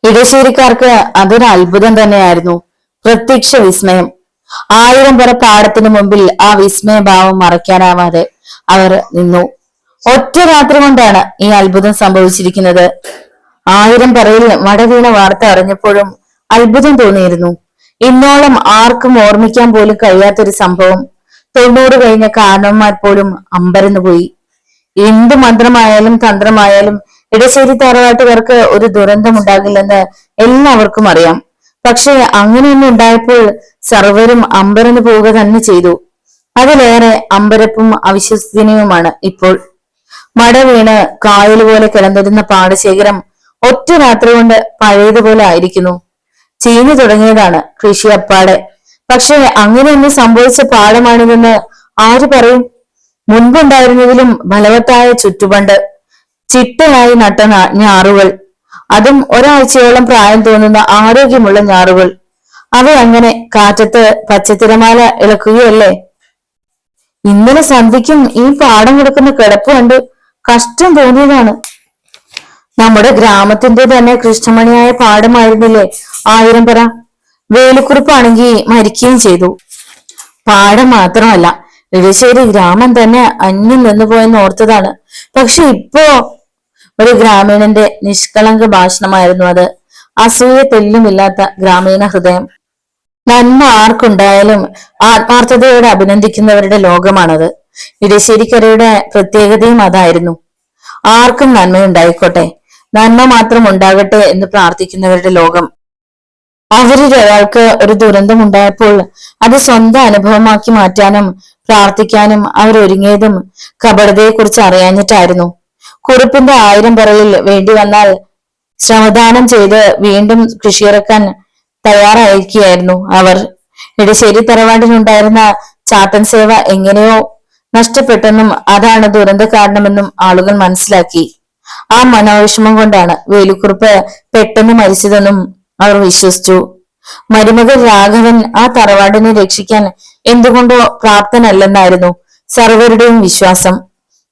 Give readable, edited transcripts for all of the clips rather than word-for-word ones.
ഇടശ്ശേരിക്കാർക്ക് അതൊരു അത്ഭുതം തന്നെയായിരുന്നു. പ്രത്യക്ഷ വിസ്മയം. 1000 പേർ പാടത്തിന് മുമ്പിൽ ആ വിസ്മയഭാവം മറയ്ക്കാനാവാതെ അവർ നിന്നു. ഒറ്റ രാത്രി കൊണ്ടാണ് ഈ അത്ഭുതം സംഭവിച്ചിരിക്കുന്നത്. 1000 പറയിൽ മടവീണ വാർത്ത അറിഞ്ഞപ്പോഴും അത്ഭുതം തോന്നിയിരുന്നു. ഇന്നോളം ആർക്കും ഓർമ്മിക്കാൻ പോലും കഴിയാത്തൊരു സംഭവം. 90 കഴിഞ്ഞ കാരണവന്മാർ പോലും അമ്പരന്നു പോയി. എന്ത് മന്ത്രമായാലും തന്ത്രമായാലും ഇടശ്ശേരി തറവാട്ടുകാർക്ക് ഒരു ദുരന്തം ഉണ്ടാകില്ലെന്ന് എല്ലാവർക്കും അറിയാം. പക്ഷെ അങ്ങനെയൊന്നും ഉണ്ടായപ്പോൾ സർവരും അമ്പരന്ന് പോവുക തന്നെ ചെയ്തു. അതിലേറെ അമ്പരപ്പും അവിശ്വസനീയവുമാണ് ഇപ്പോൾ. മട വീണ് കായൽ പോലെ കിടന്നിരുന്ന പാടശേഖരം ഒറ്റ രാത്രി കൊണ്ട് പഴയതുപോലെ ആയിരിക്കുന്നു. ചീഞ്ഞു തുടങ്ങിയതാണ് കൃഷി അപ്പാടെ. പക്ഷെ അങ്ങനെയൊന്നും സംഭവിച്ച പാടമാണിതെന്ന് ആര് പറയും? മുൻപുണ്ടായിരുന്നതിലും ഫലവത്തായ ചുറ്റുപണ്ട്, ചിട്ടയായി നട്ട ഞാറുകൾ, അതും ഒരാഴ്ചയോളം പ്രായം തോന്നുന്ന ആരോഗ്യമുള്ള ഞാറുകൾ. അവയങ്ങനെ കാറ്റത്ത് പച്ചത്തിരമാല ഇളക്കുകയല്ലേ. ഇന്നലെ സന്ധ്യയ്ക്കും ഈ പാടം കിടക്കുന്ന കിടപ്പ് കണ്ട് കഷ്ടം തോന്നിയതാണ്. നമ്മുടെ ഗ്രാമത്തിന്റെ തന്നെ കൃഷ്ണമണിയായ പാടമായിരുന്നില്ലേ 1000 പറ. വേലുക്കുറിപ്പാണെങ്കിൽ മരിക്കുകയും ചെയ്തു. പാടം മാത്രമല്ല, ഇടശ്ശേരി ഗ്രാമം തന്നെ അന്യം നിന്നുപോയെന്ന് ഓർത്തതാണ്. പക്ഷെ ഇപ്പോ ഒരു ഗ്രാമീണന്റെ നിഷ്കളങ്ക ഭാഷണമായിരുന്നു അത്. അസൂയ തെല്ലുമില്ലാത്ത ഗ്രാമീണ ഹൃദയം. നന്മ ആർക്കുണ്ടായാലും ആത്മാർത്ഥതയോടെ അഭിനന്ദിക്കുന്നവരുടെ ലോകമാണത്. ഇടശ്ശേരിക്കരയുടെ പ്രത്യേകതയും അതായിരുന്നു. ആർക്കും നന്മയുണ്ടായിക്കോട്ടെ, നന്മ മാത്രം ഉണ്ടാകട്ടെ എന്ന് പ്രാർത്ഥിക്കുന്നവരുടെ ലോകം. അവരിൽ ഒരാൾക്ക് ഒരു ദുരന്തം ഉണ്ടായപ്പോൾ അത് സ്വന്തം അനുഭവമാക്കി മാറ്റാനും പ്രാർത്ഥിക്കാനും അവരൊരുങ്ങിയതും കപടതയെക്കുറിച്ച് അറിയാഞ്ഞിട്ടായിരുന്നു. കുറുപ്പിന്റെ 1000 പറയിൽ വേണ്ടി വന്നാൽ ശ്രമദാനം ചെയ്ത് വീണ്ടും കൃഷിയിറക്കാൻ തയ്യാറായിരിക്കുകയായിരുന്നു അവർ. ഇടശ്ശേരി തറവാടിനുണ്ടായിരുന്ന ചാത്തൻ സേവ എങ്ങനെയോ നഷ്ടപ്പെട്ടെന്നും അതാണ് ദുരന്ത കാരണമെന്നും ആളുകൾ മനസ്സിലാക്കി. ആ മനോവിഷമം കൊണ്ടാണ് വേലുക്കുറുപ്പ് പെട്ടെന്ന് മരിച്ചതെന്നും അവർ വിശ്വസിച്ചു. മരുമകൻ രാഘവൻ ആ തറവാടിനെ രക്ഷിക്കാൻ എന്തുകൊണ്ടോ പ്രാപ്തനല്ലെന്നായിരുന്നു സർവരുടെയും വിശ്വാസം.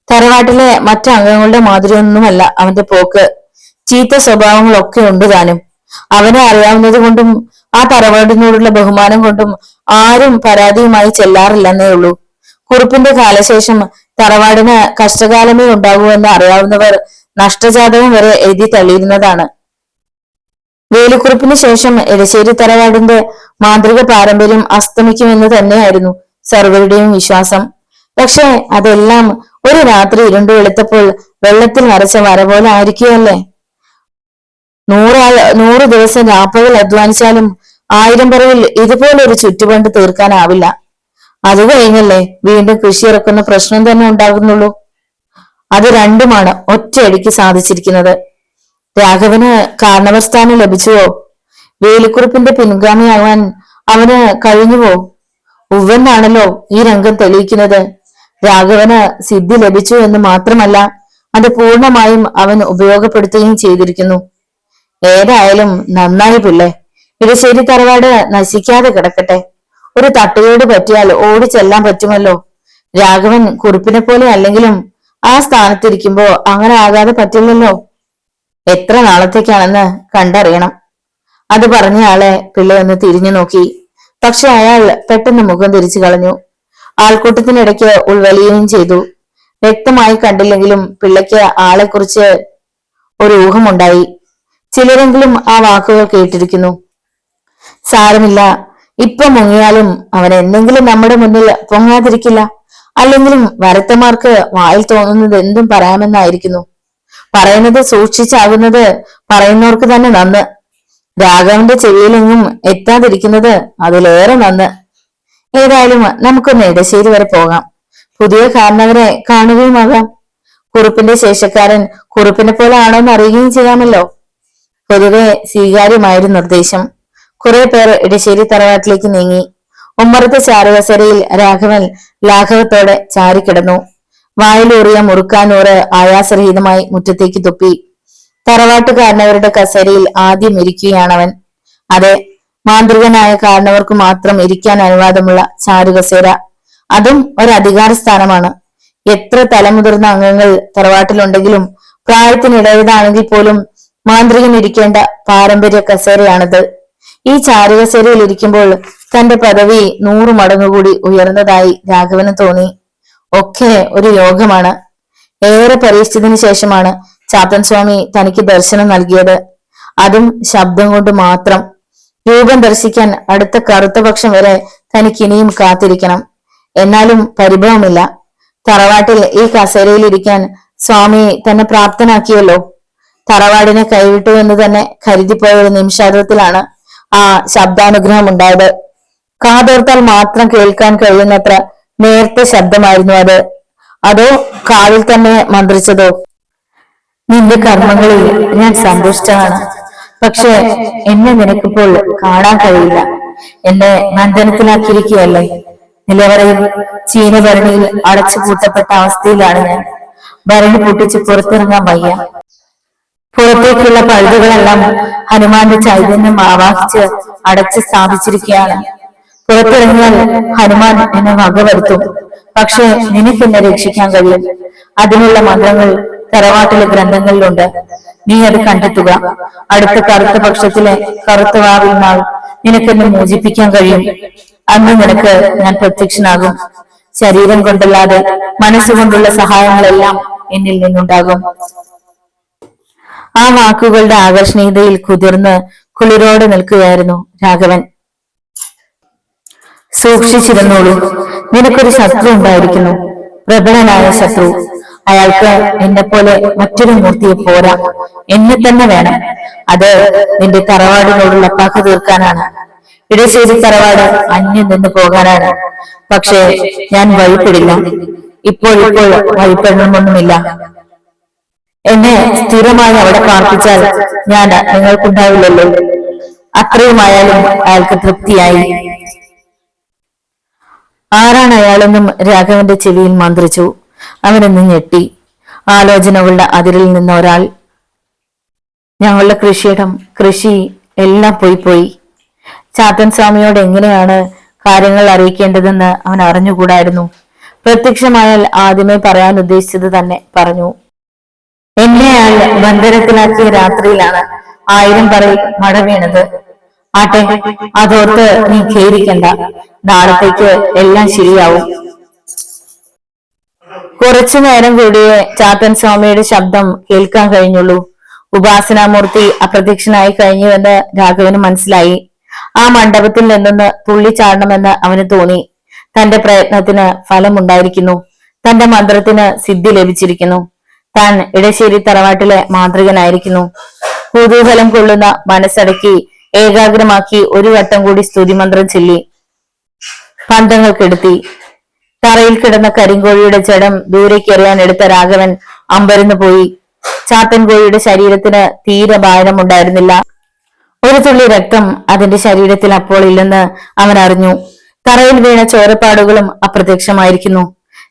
തറവാട്ടിലെ മറ്റംഗങ്ങളുടെ മാതിരിയൊന്നുമല്ല അവന്റെ പോക്ക്. ചീത്ത സ്വഭാവങ്ങളൊക്കെ ഉണ്ട് താനും. അവനെ അറിയാവുന്നത് കൊണ്ടും ആ തറവാടിനോടുള്ള ബഹുമാനം കൊണ്ടും ആരും പരാതിയുമായി ചെല്ലാറില്ലെന്നേ ഉള്ളൂ. കുറുപ്പിന്റെ കാലശേഷം തറവാടിന് കഷ്ടകാലമേ ഉണ്ടാകൂ എന്ന് അറിയാവുന്നവർ നഷ്ടജാതകം വരെ എഴുതി തള്ളിയിരുന്നതാണ്. വേലുക്കുറുപ്പിന് ശേഷം എടശ്ശേരി തറവാടിന്റെ മാന്ത്രിക പാരമ്പര്യം അസ്തമിക്കുമെന്ന് തന്നെയായിരുന്നു സർവരുടെയും വിശ്വാസം. പക്ഷെ അതെല്ലാം ഒരു രാത്രി ഇരുണ്ടു വെളുത്തപ്പോൾ വെള്ളത്തിൽ വരച്ച വര പോലെ ആയിരിക്കുകയല്ലേ. 100 ദിവസം രാപ്പകൽ അധ്വാനിച്ചാലും 1000 പറവിൽ ഇതുപോലൊരു ചുറ്റുപണ്ട് തീർക്കാനാവില്ല. അത് കഴിഞ്ഞല്ലേ വീണ്ടും കൃഷി ഇറക്കുന്ന പ്രശ്നം തന്നെ ഉണ്ടാകുന്നുള്ളൂ. അത് രണ്ടുമാണ് ഒറ്റയടിക്ക് സാധിച്ചിരിക്കുന്നത്. രാഘവന് കാരണവസ്ഥാനം ലഭിച്ചുവോ? വേലുക്കുറുപ്പിന്റെ പിൻഗാമിയാവാൻ അവന് കഴിഞ്ഞുവോ? ഉവ്വെന്നാണല്ലോ ഈ രംഗം തെളിയിക്കുന്നത്. രാഘവന് സിദ്ധി ലഭിച്ചു എന്ന് മാത്രമല്ല, അത് പൂർണ്ണമായും അവൻ ഉപയോഗപ്പെടുത്തുകയും ചെയ്തിരിക്കുന്നു. ഏതായാലും നന്നായി പിള്ളേ. ഇടശ്ശേരി തറവാട് നശിക്കാതെ കിടക്കട്ടെ. ഒരു തട്ടുകേട് പറ്റിയാൽ ഓടി ചെല്ലാൻ പറ്റുമല്ലോ. രാഘവൻ കുറുപ്പിനെ പോലെ അല്ലെങ്കിലും ആ സ്ഥാനത്തിരിക്കുമ്പോ അങ്ങനെ ആകാതെ പറ്റില്ലല്ലോ. എത്ര നാളത്തേക്കാണെന്ന് കണ്ടറിയണം. അത് പറഞ്ഞ ആളെ പിള്ള ഒന്ന് തിരിഞ്ഞു നോക്കി. പക്ഷെ അയാൾ പെട്ടെന്ന് മുഖം തിരിച്ചു കളഞ്ഞു. ആൾക്കൂട്ടത്തിനിടയ്ക്ക് ഉൾവലിയുകയും ചെയ്തു. വ്യക്തമായി കണ്ടില്ലെങ്കിലും പിള്ളയ്ക്ക് ആളെക്കുറിച്ച് ഒരു ഊഹമുണ്ടായി. ചിലരെങ്കിലും ആ വാക്കുകൾ കേട്ടിരിക്കുന്നു. സാരമില്ല, ഇപ്പൊ മുങ്ങിയാലും അവൻ എന്തെങ്കിലും നമ്മുടെ മുന്നിൽ പൊങ്ങാതിരിക്കില്ല. അല്ലെങ്കിലും വരത്തമാർക്ക് വായിൽ തോന്നുന്നത് എന്തും പറയാമെന്നായിരിക്കുന്നു. പറയുന്നത് സൂക്ഷിച്ചാകുന്നത് പറയുന്നവർക്ക് തന്നെ നന്ന്. രാഘവന്റെ ചെവിയിലെങ്ങും എത്താതിരിക്കുന്നത് അതിലേറെ നന്ന്. ഏതായാലും നമുക്കൊന്ന് ഇടശ്ശേരി വരെ പോകാം. പുതിയ കാരണവരെ കാണുകയുമാകാം. കുറുപ്പിന്റെ ശേഷക്കാരൻ കുറുപ്പിനെ പോലെ ആണോന്ന് അറിയുകയും ചെയ്യാമല്ലോ. പൊതുവെ സ്വീകാര്യമായൊരു നിർദ്ദേശം. കുറെ പേർ ഇടശ്ശേരി തറവാട്ടിലേക്ക് നീങ്ങി. ഉമ്മറത്തെ ചാരുകസേരയിൽ രാഘവൻ ലാഘവത്തോടെ ചാരിക്കിടന്നു. വായിലൂറിയ മുറുക്കാനൂറ് ആയാസരഹിതമായി മുറ്റത്തേക്ക് തുപ്പി. തറവാട്ടുകാരനവരുടെ കസേരയിൽ ആദ്യം ഇരിക്കുകയാണവൻ. അതെ, മാന്ത്രികനായ കാരണവർക്ക് മാത്രം ഇരിക്കാൻ അനുവാദമുള്ള ചാരുകസേര. അതും ഒരധികാര സ്ഥാനമാണ്. എത്ര തലമുതിർന്ന അംഗങ്ങൾ തറവാട്ടിലുണ്ടെങ്കിലും പ്രായത്തിനിടയതാണെങ്കിൽ പോലും മാന്ത്രികൻ ഇരിക്കേണ്ട പാരമ്പര്യ കസേരയാണത്. ഈ ചാരുകസേരയിൽ ഇരിക്കുമ്പോൾ തന്റെ പദവി 100 മടങ്ങ് കൂടി ഉയർന്നതായി രാഘവന് തോന്നി. ഒക്കെ ഒരു യോഗമാണ്. ഏറെ പരീക്ഷിച്ചതിനു ശേഷമാണ് ചാത്തൻ സ്വാമി തനിക്ക് ദർശനം നൽകിയത്. അതും ശബ്ദം കൊണ്ട് മാത്രം. രൂപം ദർശിക്കാൻ അടുത്ത കറുത്ത പക്ഷം വരെ തനിക്ക് ഇനിയും കാത്തിരിക്കണം. എന്നാലും പരിഭവമില്ല. തറവാട്ടിൽ ഈ കസേരയിൽ ഇരിക്കാൻ സ്വാമി തന്നെ പ്രാപ്തനാക്കിയല്ലോ. തറവാടിനെ കൈവിട്ടു എന്ന് തന്നെ കരുതിപ്പോയ ഒരു നിമിഷാർദ്ധത്തിലാണ് ആ ശബ്ദാനുഗ്രഹം ഉണ്ടായത്. കാതോർത്താൽ മാത്രം കേൾക്കാൻ കഴിയുന്നത്ര നേർത്ത ശബ്ദമായിരുന്നു അത്. അതോ കാവിൽ തന്നെ മന്ത്രിച്ചതോ? നിന്റെ കർമ്മങ്ങളിൽ ഞാൻ സന്തുഷ്ടമാണ്. പക്ഷെ എന്നെ നിനക്കിപ്പോൾ കാണാൻ കഴിയില്ല. എന്നെ ബന്ധനത്തിലാക്കിയിരിക്കുകയല്ലേ. നിലവറയിൽ ചീനഭരണിയിൽ അടച്ചു പൂട്ടപ്പെട്ട അവസ്ഥയിലാണ് ഞാൻ. ഭരണി പൊട്ടിച്ച് പുറത്തിറങ്ങാൻ വയ്യ. പുറത്തേക്കുള്ള പഴുതുകളെല്ലാം ഹനുമാന്റെ ചൈതന്യം ആവാഹിച്ച് അടച്ച് സ്ഥാപിച്ചിരിക്കുകയാണ്. പുറത്തിറങ്ങിയാൽ ഹനുമാൻ എന്നെ വകവരുത്തും. പക്ഷെ നിനക്കെന്നെ രക്ഷിക്കാൻ കഴിയും. അതിനുള്ള മന്ത്രങ്ങൾ തറവാട്ടിലെ ഗ്രന്ഥങ്ങളിലുണ്ട്. നീ അത് കണ്ടെത്തുക. അടുത്ത കറുത്ത പക്ഷത്തിലെ കറുത്ത വാവിൽ നാൾ നിനക്കെന്നെ മോചിപ്പിക്കാൻ കഴിയും. അന്ന് നിനക്ക് ഞാൻ പ്രത്യക്ഷനാകും. ശരീരം കൊണ്ടല്ലാതെ മനസ്സുകൊണ്ടുള്ള സഹായങ്ങളെല്ലാം എന്നിൽ നിന്നുണ്ടാകും. ആ വാക്കുകളുടെ ആകർഷണീയതയിൽ കുതിർന്ന് കുളിരോടെ നിൽക്കുകയായിരുന്നു രാഘവൻ. സൂക്ഷിച്ചിരുന്നോളൂ. നിനക്കൊരു ശത്രു ഉണ്ടായിരിക്കുന്നു, പ്രബലനായ ശത്രു. അയാൾക്ക് എന്നെ പോലെ മറ്റൊരു മൂർത്തിയെ പോരാ, എന്നെ തന്നെ വേണം. അത് നിന്റെ തറവാടിനോടുള്ള പക തീർക്കാനാണ്. ഇടശ്ശേരി തറവാട് അന്യം നിന്ന് പോകാനാണ്. പക്ഷേ ഞാൻ വഴിപ്പെടില്ല. ഇപ്പോഴിപ്പോൾ വഴിപ്പെടണമെന്നൊന്നുമില്ല. എന്നെ സ്ഥിരമായി അവിടെ പാർപ്പിച്ചാൽ ഞാൻ നിങ്ങൾക്കുണ്ടാവില്ലല്ലോ. അത്രയുമായാലും അയാൾക്ക് തൃപ്തിയായി. ആരാണ് അയാളെന്നും രാഘവന്റെ ചെവിയിൽ മന്ത്രിച്ചു. അവനൊന്ന് ഞെട്ടി. ആലോചനകളുടെ അതിരിൽ നിന്ന ഒരാൾ. ഞങ്ങളുടെ കൃഷിയിടം, കൃഷി എല്ലാം പോയി. ചാത്തൻ സ്വാമിയോട് എങ്ങനെയാണ് കാര്യങ്ങൾ അറിയിക്കേണ്ടതെന്ന് അവൻ അറിഞ്ഞുകൂടായിരുന്നു. പ്രത്യക്ഷമായാൽ ആദ്യമേ പറയാൻ ഉദ്ദേശിച്ചത് തന്നെ പറഞ്ഞു. എന്നെ അയാൾ ബന്ധനത്തിലാക്കിയ രാത്രിയിലാണ് 1000 പറയിൽ മഴ വീണത്. ആട്ടെ, അതോർത്ത് നീ ഖേദിക്കണ്ട. നാളത്തേക്ക് എല്ലാം ശരിയാവും. കുറച്ചു നേരം കൂടിയേ ചാത്തൻ സ്വാമിയുടെ ശബ്ദം കേൾക്കാൻ കഴിഞ്ഞുള്ളൂ. ഉപാസനാമൂർത്തി അപ്രത്യക്ഷനായി കഴിഞ്ഞുവെന്ന് രാഘവന് മനസ്സിലായി. ആ മണ്ഡപത്തിൽ നിന്നൊന്ന് തുള്ളിച്ചാടണമെന്ന് അവന് തോന്നി. തന്റെ പ്രയത്നത്തിന് ഫലമുണ്ടായിരിക്കുന്നു. തന്റെ മന്ത്രത്തിന് സിദ്ധി ലഭിച്ചിരിക്കുന്നു. താൻ ഇടശ്ശേരി തറവാട്ടിലെ മാന്ത്രികനായിരിക്കുന്നു. കുതൂഹലം കൊള്ളുന്ന മനസ്സടക്കി ഏകാഗ്രമാക്കി ഒരു വട്ടം കൂടി സ്തുതിമന്ത്രം ചൊല്ലി പന്തങ്ങൾ കെടുത്തി. തറയിൽ കിടന്ന കരിങ്കോഴിയുടെ ജഡം ദൂരേക്ക് എറിയാൻ എടുത്ത രാഘവൻ അമ്പരന്ന് പോയി. ചാത്തൻ കോഴിയുടെ ശരീരത്തിന് തീരെ ഭാരമുണ്ടായിരുന്നില്ല. ഒരു തുള്ളി രക്തം അതിന്റെ ശരീരത്തിൽ അപ്പോൾ ഇല്ലെന്ന് അവൻ അറിഞ്ഞു. തറയിൽ വീണ ചോരപ്പാടുകളും അപ്രത്യക്ഷമായിരിക്കുന്നു.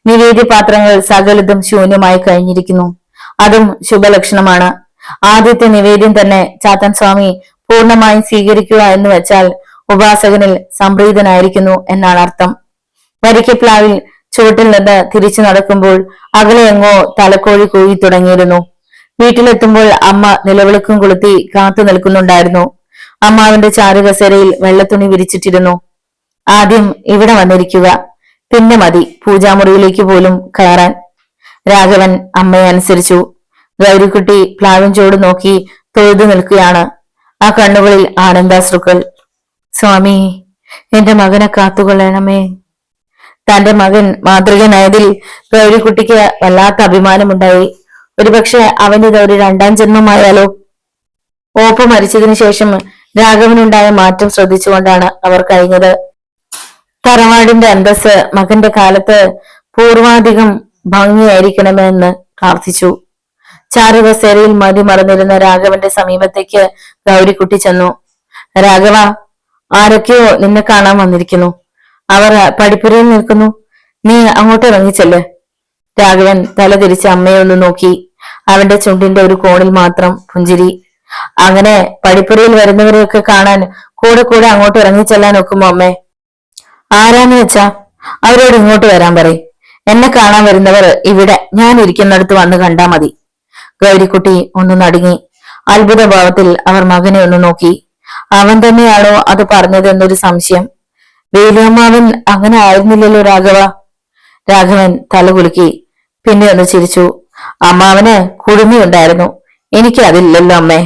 നിവേദ്യപാത്രങ്ങൾ സകലതും ശൂന്യമായി കഴിഞ്ഞിരിക്കുന്നു. അതും ശുഭലക്ഷണമാണ്. ആദ്യത്തെ നിവേദ്യം തന്നെ ചാത്തൻ സ്വാമി പൂർണ്ണമായും സ്വീകരിക്കുക എന്ന് വെച്ചാൽ ഉപാസകനിൽ സംപ്രീതനായിരിക്കുന്നു എന്നാണ് അർത്ഥം. വരിക്കപ്ലാവിൽ ചുവട്ടിൽ നിന്ന് തിരിച്ചു നടക്കുമ്പോൾ അകലെയെങ്ങോ തലക്കോഴി കൂകി തുടങ്ങിയിരുന്നു. വീട്ടിലെത്തുമ്പോൾ അമ്മ നിലവിളക്കും കൊളുത്തി കാത്തു നിൽക്കുന്നുണ്ടായിരുന്നു. അമ്മാവിന്റെ ചാരുകസേരയിൽ വെള്ളത്തുണി വിരിച്ചിട്ടിരുന്നു. ആദ്യം ഇവിടെ വന്നിരിക്കുക, പിന്നെ മതി പൂജാമുറിയിലേക്ക് പോലും കയറാൻ. രാഘവൻ അമ്മയെ അനുസരിച്ചു. ഗൗരിക്കുട്ടി പ്ലാവിൻ ചോട് നോക്കി തൊഴുതു നിൽക്കുകയാണ്. ആ കണ്ണുകളിൽ ആനന്ദാശ്രുക്കൾ. സ്വാമി, എന്റെ മകനെ കാത്തുകൊള്ളണമേ. തന്റെ മകൻ മാതൃകനായതിൽ ഗൗരിക്കുട്ടിക്ക് വല്ലാത്ത അഭിമാനമുണ്ടായി. ഒരുപക്ഷെ അവനിത് ഒരു 2ാം ജന്മമായാലോ. ഓപ്പ മരിച്ചതിനു ശേഷം രാഘവനുണ്ടായ മാറ്റം ശ്രദ്ധിച്ചുകൊണ്ടാണ് അവർ കഴിഞ്ഞത്. തറവാടിന്റെ അന്തസ് മകന്റെ കാലത്ത് പൂർവാധികം ഭംഗിയായിരിക്കണമെന്ന് പ്രാർത്ഥിച്ചു. ചാരുകസേരയിൽ മതി മറന്നിരുന്ന രാഘവന്റെ സമീപത്തേക്ക് ഗൗരിക്കുട്ടി ചെന്നു. രാഘവ, ആരൊക്കെയോ നിന്നെ കാണാൻ വന്നിരിക്കുന്നു. അവർ പടിപ്പുരയിൽ നിൽക്കുന്നു. നീ അങ്ങോട്ട് ഇറങ്ങിച്ചെല്ല്. രാഘവൻ തല തിരിച്ച് അമ്മയെ ഒന്ന് നോക്കി. അവന്റെ ചുണ്ടിന്റെ ഒരു കോണിൽ മാത്രം പുഞ്ചിരി. അങ്ങനെ പടിപ്പുരയിൽ വരുന്നവരെയൊക്കെ കാണാൻ കൂടെ കൂടെ അങ്ങോട്ട് ഇറങ്ങിച്ചെല്ലാൻ ഒക്കുമോ അമ്മേ? ആരാന്ന് വെച്ചാ അവരോട് ഇങ്ങോട്ട് വരാൻ പറയും. എന്നെ കാണാൻ വരുന്നവർ ഇവിടെ ഞാൻ ഇരിക്കുന്നിടത്ത് വന്ന് കണ്ടാ മതി. ഗൗരിക്കുട്ടി ഒന്ന് നടുങ്ങി. അത്ഭുതഭാവത്തിൽ അവർ മകനെ ഒന്ന് നോക്കി. അവൻ തന്നെയാണോ അത് പറഞ്ഞതെന്നൊരു സംശയം. വേലുയമ്മാവൻ അങ്ങനെ ആയിരുന്നില്ലല്ലോ രാഘവ. രാഘവൻ തലകുലുക്കി. പിന്നെ ഒന്ന് ചിരിച്ചു. അമ്മാവന് കുടുമയുണ്ടായിരുന്നു, എനിക്ക് അതില്ലല്ലോ അമ്മേ.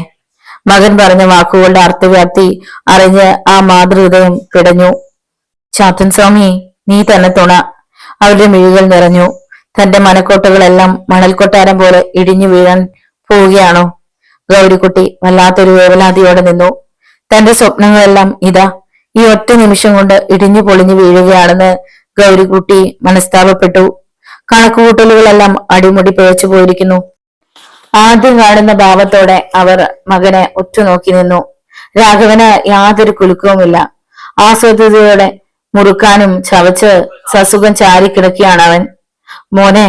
മകൻ പറഞ്ഞ വാക്കുകളുടെ അർത്ഥവ്യാപ്തി അറിഞ്ഞ് ആ മാതൃഹൃദയം പിടഞ്ഞു. ചാത്തൻ സ്വാമി, നീ തന്നെ തുണ. അവരുടെ മിഴികൾ നിറഞ്ഞു. തന്റെ മനക്കോട്ടകളെല്ലാം മണൽക്കൊട്ടാരം പോലെ ഇടിഞ്ഞു വീഴാൻ പോവുകയാണോ? ഗൗരിക്കുട്ടി വല്ലാത്തൊരു വേവലാതിയോടെ നിന്നു. തന്റെ സ്വപ്നങ്ങളെല്ലാം ഇതാ ഈ ഒറ്റ നിമിഷം കൊണ്ട് ഇടിഞ്ഞു പൊളിഞ്ഞു വീഴുകയാണെന്ന് ഗൗരിക്കുട്ടി മനസ്താപപ്പെട്ടു. കണക്കുകൂട്ടലുകളെല്ലാം അടിമുടി പിഴച്ചു പോയിരിക്കുന്നു. ആദ്യം കാണുന്ന ഭാവത്തോടെ അവർ മകനെ ഉറ്റുനോക്കി നിന്നു. രാഘവന് യാതൊരു കുലുക്കവുമില്ല. ആസ്വദതയോടെ മുറുക്കാനും ചവച്ച് സസുഖം ചാരിക്കിടക്കുകയാണ് അവൻ. മോനെ,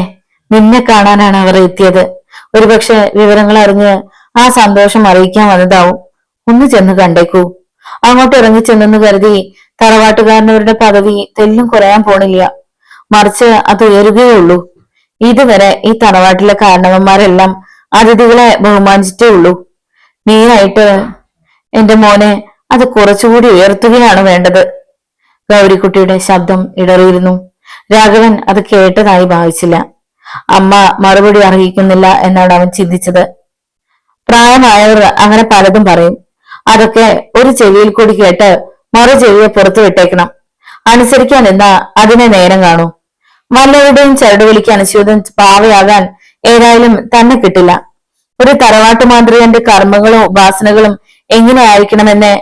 നിന്നെ കാണാനാണ് അവർ എത്തിയത്. ഒരുപക്ഷെ വിവരങ്ങൾ അറിഞ്ഞ് ആ സന്തോഷം അറിയിക്കാൻ വന്നതാവും. ഒന്ന് ചെന്ന് കണ്ടേക്കൂ. അങ്ങോട്ട് ഇറങ്ങിച്ചെന്നെന്ന് കരുതി തറവാട്ടുകാരനവരുടെ പദവി തെല്ലും കുറയാൻ പോണില്ല, മറിച്ച് അത് ഉയരുകയുള്ളൂ. ഇതുവരെ ഈ തറവാട്ടിലെ കാരണവന്മാരെല്ലാം അതിഥികളെ ബഹുമാനിച്ചിട്ടേ ഉള്ളൂ. നീയായിട്ട് എന്റെ മോനെ അത് കുറച്ചുകൂടി ഉയർത്തുകയാണ് വേണ്ടത്. ഗൗരിക്കുട്ടിയുടെ ശബ്ദം ഇടറിയിരുന്നു. രാഘവൻ അത് കേട്ടതായി ഭാവിച്ചില്ല. അമ്മ മറുപടി അറിയിക്കുന്നില്ല എന്നാണ് അവൻ ചിന്തിച്ചത്. പ്രായമായവർ അങ്ങനെ പലതും പറയും. അതൊക്കെ ഒരു ചെവിയിൽ കൂടി കേട്ട് മറു ചെവിയെ പുറത്തു വിട്ടേക്കണം. അനുസരിക്കാൻ എന്നാ അതിനെ നേരം കാണൂ. വല്ലവരുടെയും ചരട് വിളിക്ക് അനുസ്യൂതൻ പാവയാകാൻ ഏതായാലും തന്നെ കിട്ടില്ല. ഒരു തറവാട്ടു മാതൃകന്റെ കർമ്മങ്ങളും ഉപാസനകളും എങ്ങനെ ആയിരിക്കണമെന്ന്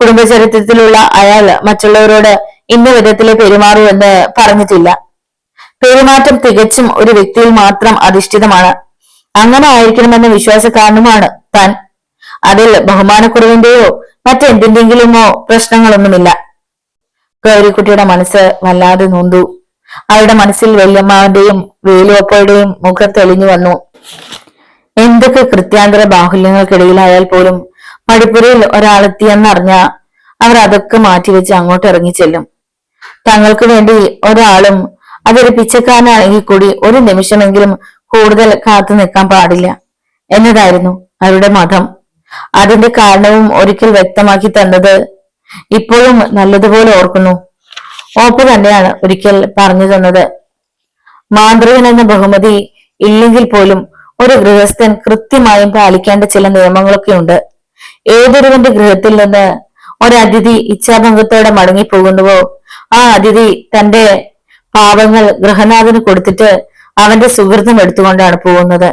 കുടുംബചരിത്രത്തിലുള്ള അയാൾ മറ്റുള്ളവരോട് ഇന്ന വിധത്തിലെ പെരുമാറൂ എന്ന് പറഞ്ഞിട്ടില്ല. പെരുമാറ്റം തികച്ചും ഒരു വ്യക്തിയിൽ മാത്രം അധിഷ്ഠിതമാണ്. അങ്ങനെ ആയിരിക്കണമെന്ന വിശ്വാസക്കാരനുമാണ് താൻ. അതിൽ ബഹുമാനക്കുറവിന്റെയോ മറ്റെന്തിന്റെങ്കിലുമോ പ്രശ്നങ്ങളൊന്നുമില്ല. ഗൗരിക്കുട്ടിയുടെ മനസ്സ് വല്ലാതെ നൊന്തു. അവരുടെ മനസ്സിൽ വല്യമ്മാവിന്റെയും വേലുവപ്പയുടെയും മുഖം തെളിഞ്ഞു വന്നു. എന്തൊക്കെ കൃത്യാന്തര ബാഹുല്യങ്ങൾക്കിടയിലായാൽ പോലും പടിപ്പുരയിൽ ഒരാളെത്തിയെന്നറിഞ്ഞ അവർ അതൊക്കെ മാറ്റിവെച്ച് അങ്ങോട്ട് ഇറങ്ങിച്ചെല്ലും. തങ്ങൾക്ക് വേണ്ടി ഒരാളും, അതൊരു പിച്ചക്കാരനാണെങ്കിൽ കൂടി, ഒരു നിമിഷമെങ്കിലും കൂടുതൽ കാത്തു നിൽക്കാൻ പാടില്ല എന്നതായിരുന്നു അവരുടെ മതം. അതിന്റെ കാരണവും ഒരിക്കൽ വ്യക്തമാക്കി തന്നത് ഇപ്പോഴും നല്ലതുപോലെ ഓർക്കുന്നു. ഓപ്പ് തന്നെയാണ് ഒരിക്കൽ പറഞ്ഞു തന്നത്. മാന്ത്രികൻ എന്ന ബഹുമതി ഇല്ലെങ്കിൽ പോലും ഒരു ഗൃഹസ്ഥൻ കൃത്യമായും പാലിക്കേണ്ട ചില നിയമങ്ങളൊക്കെ ഉണ്ട്. ഏതൊരുവന്റെ ഗൃഹത്തിൽ നിന്ന് ഒരതിഥി ഇച്ഛാഭംഗത്തോടെ മടങ്ങിപ്പോകുന്നുവോ ആ അതിഥി തന്റെ പാപങ്ങൾ ഗൃഹനാഥന് കൊടുത്തിട്ട് അവന്റെ സുഹൃതം എടുത്തുകൊണ്ടാണ് പോകുന്നത്.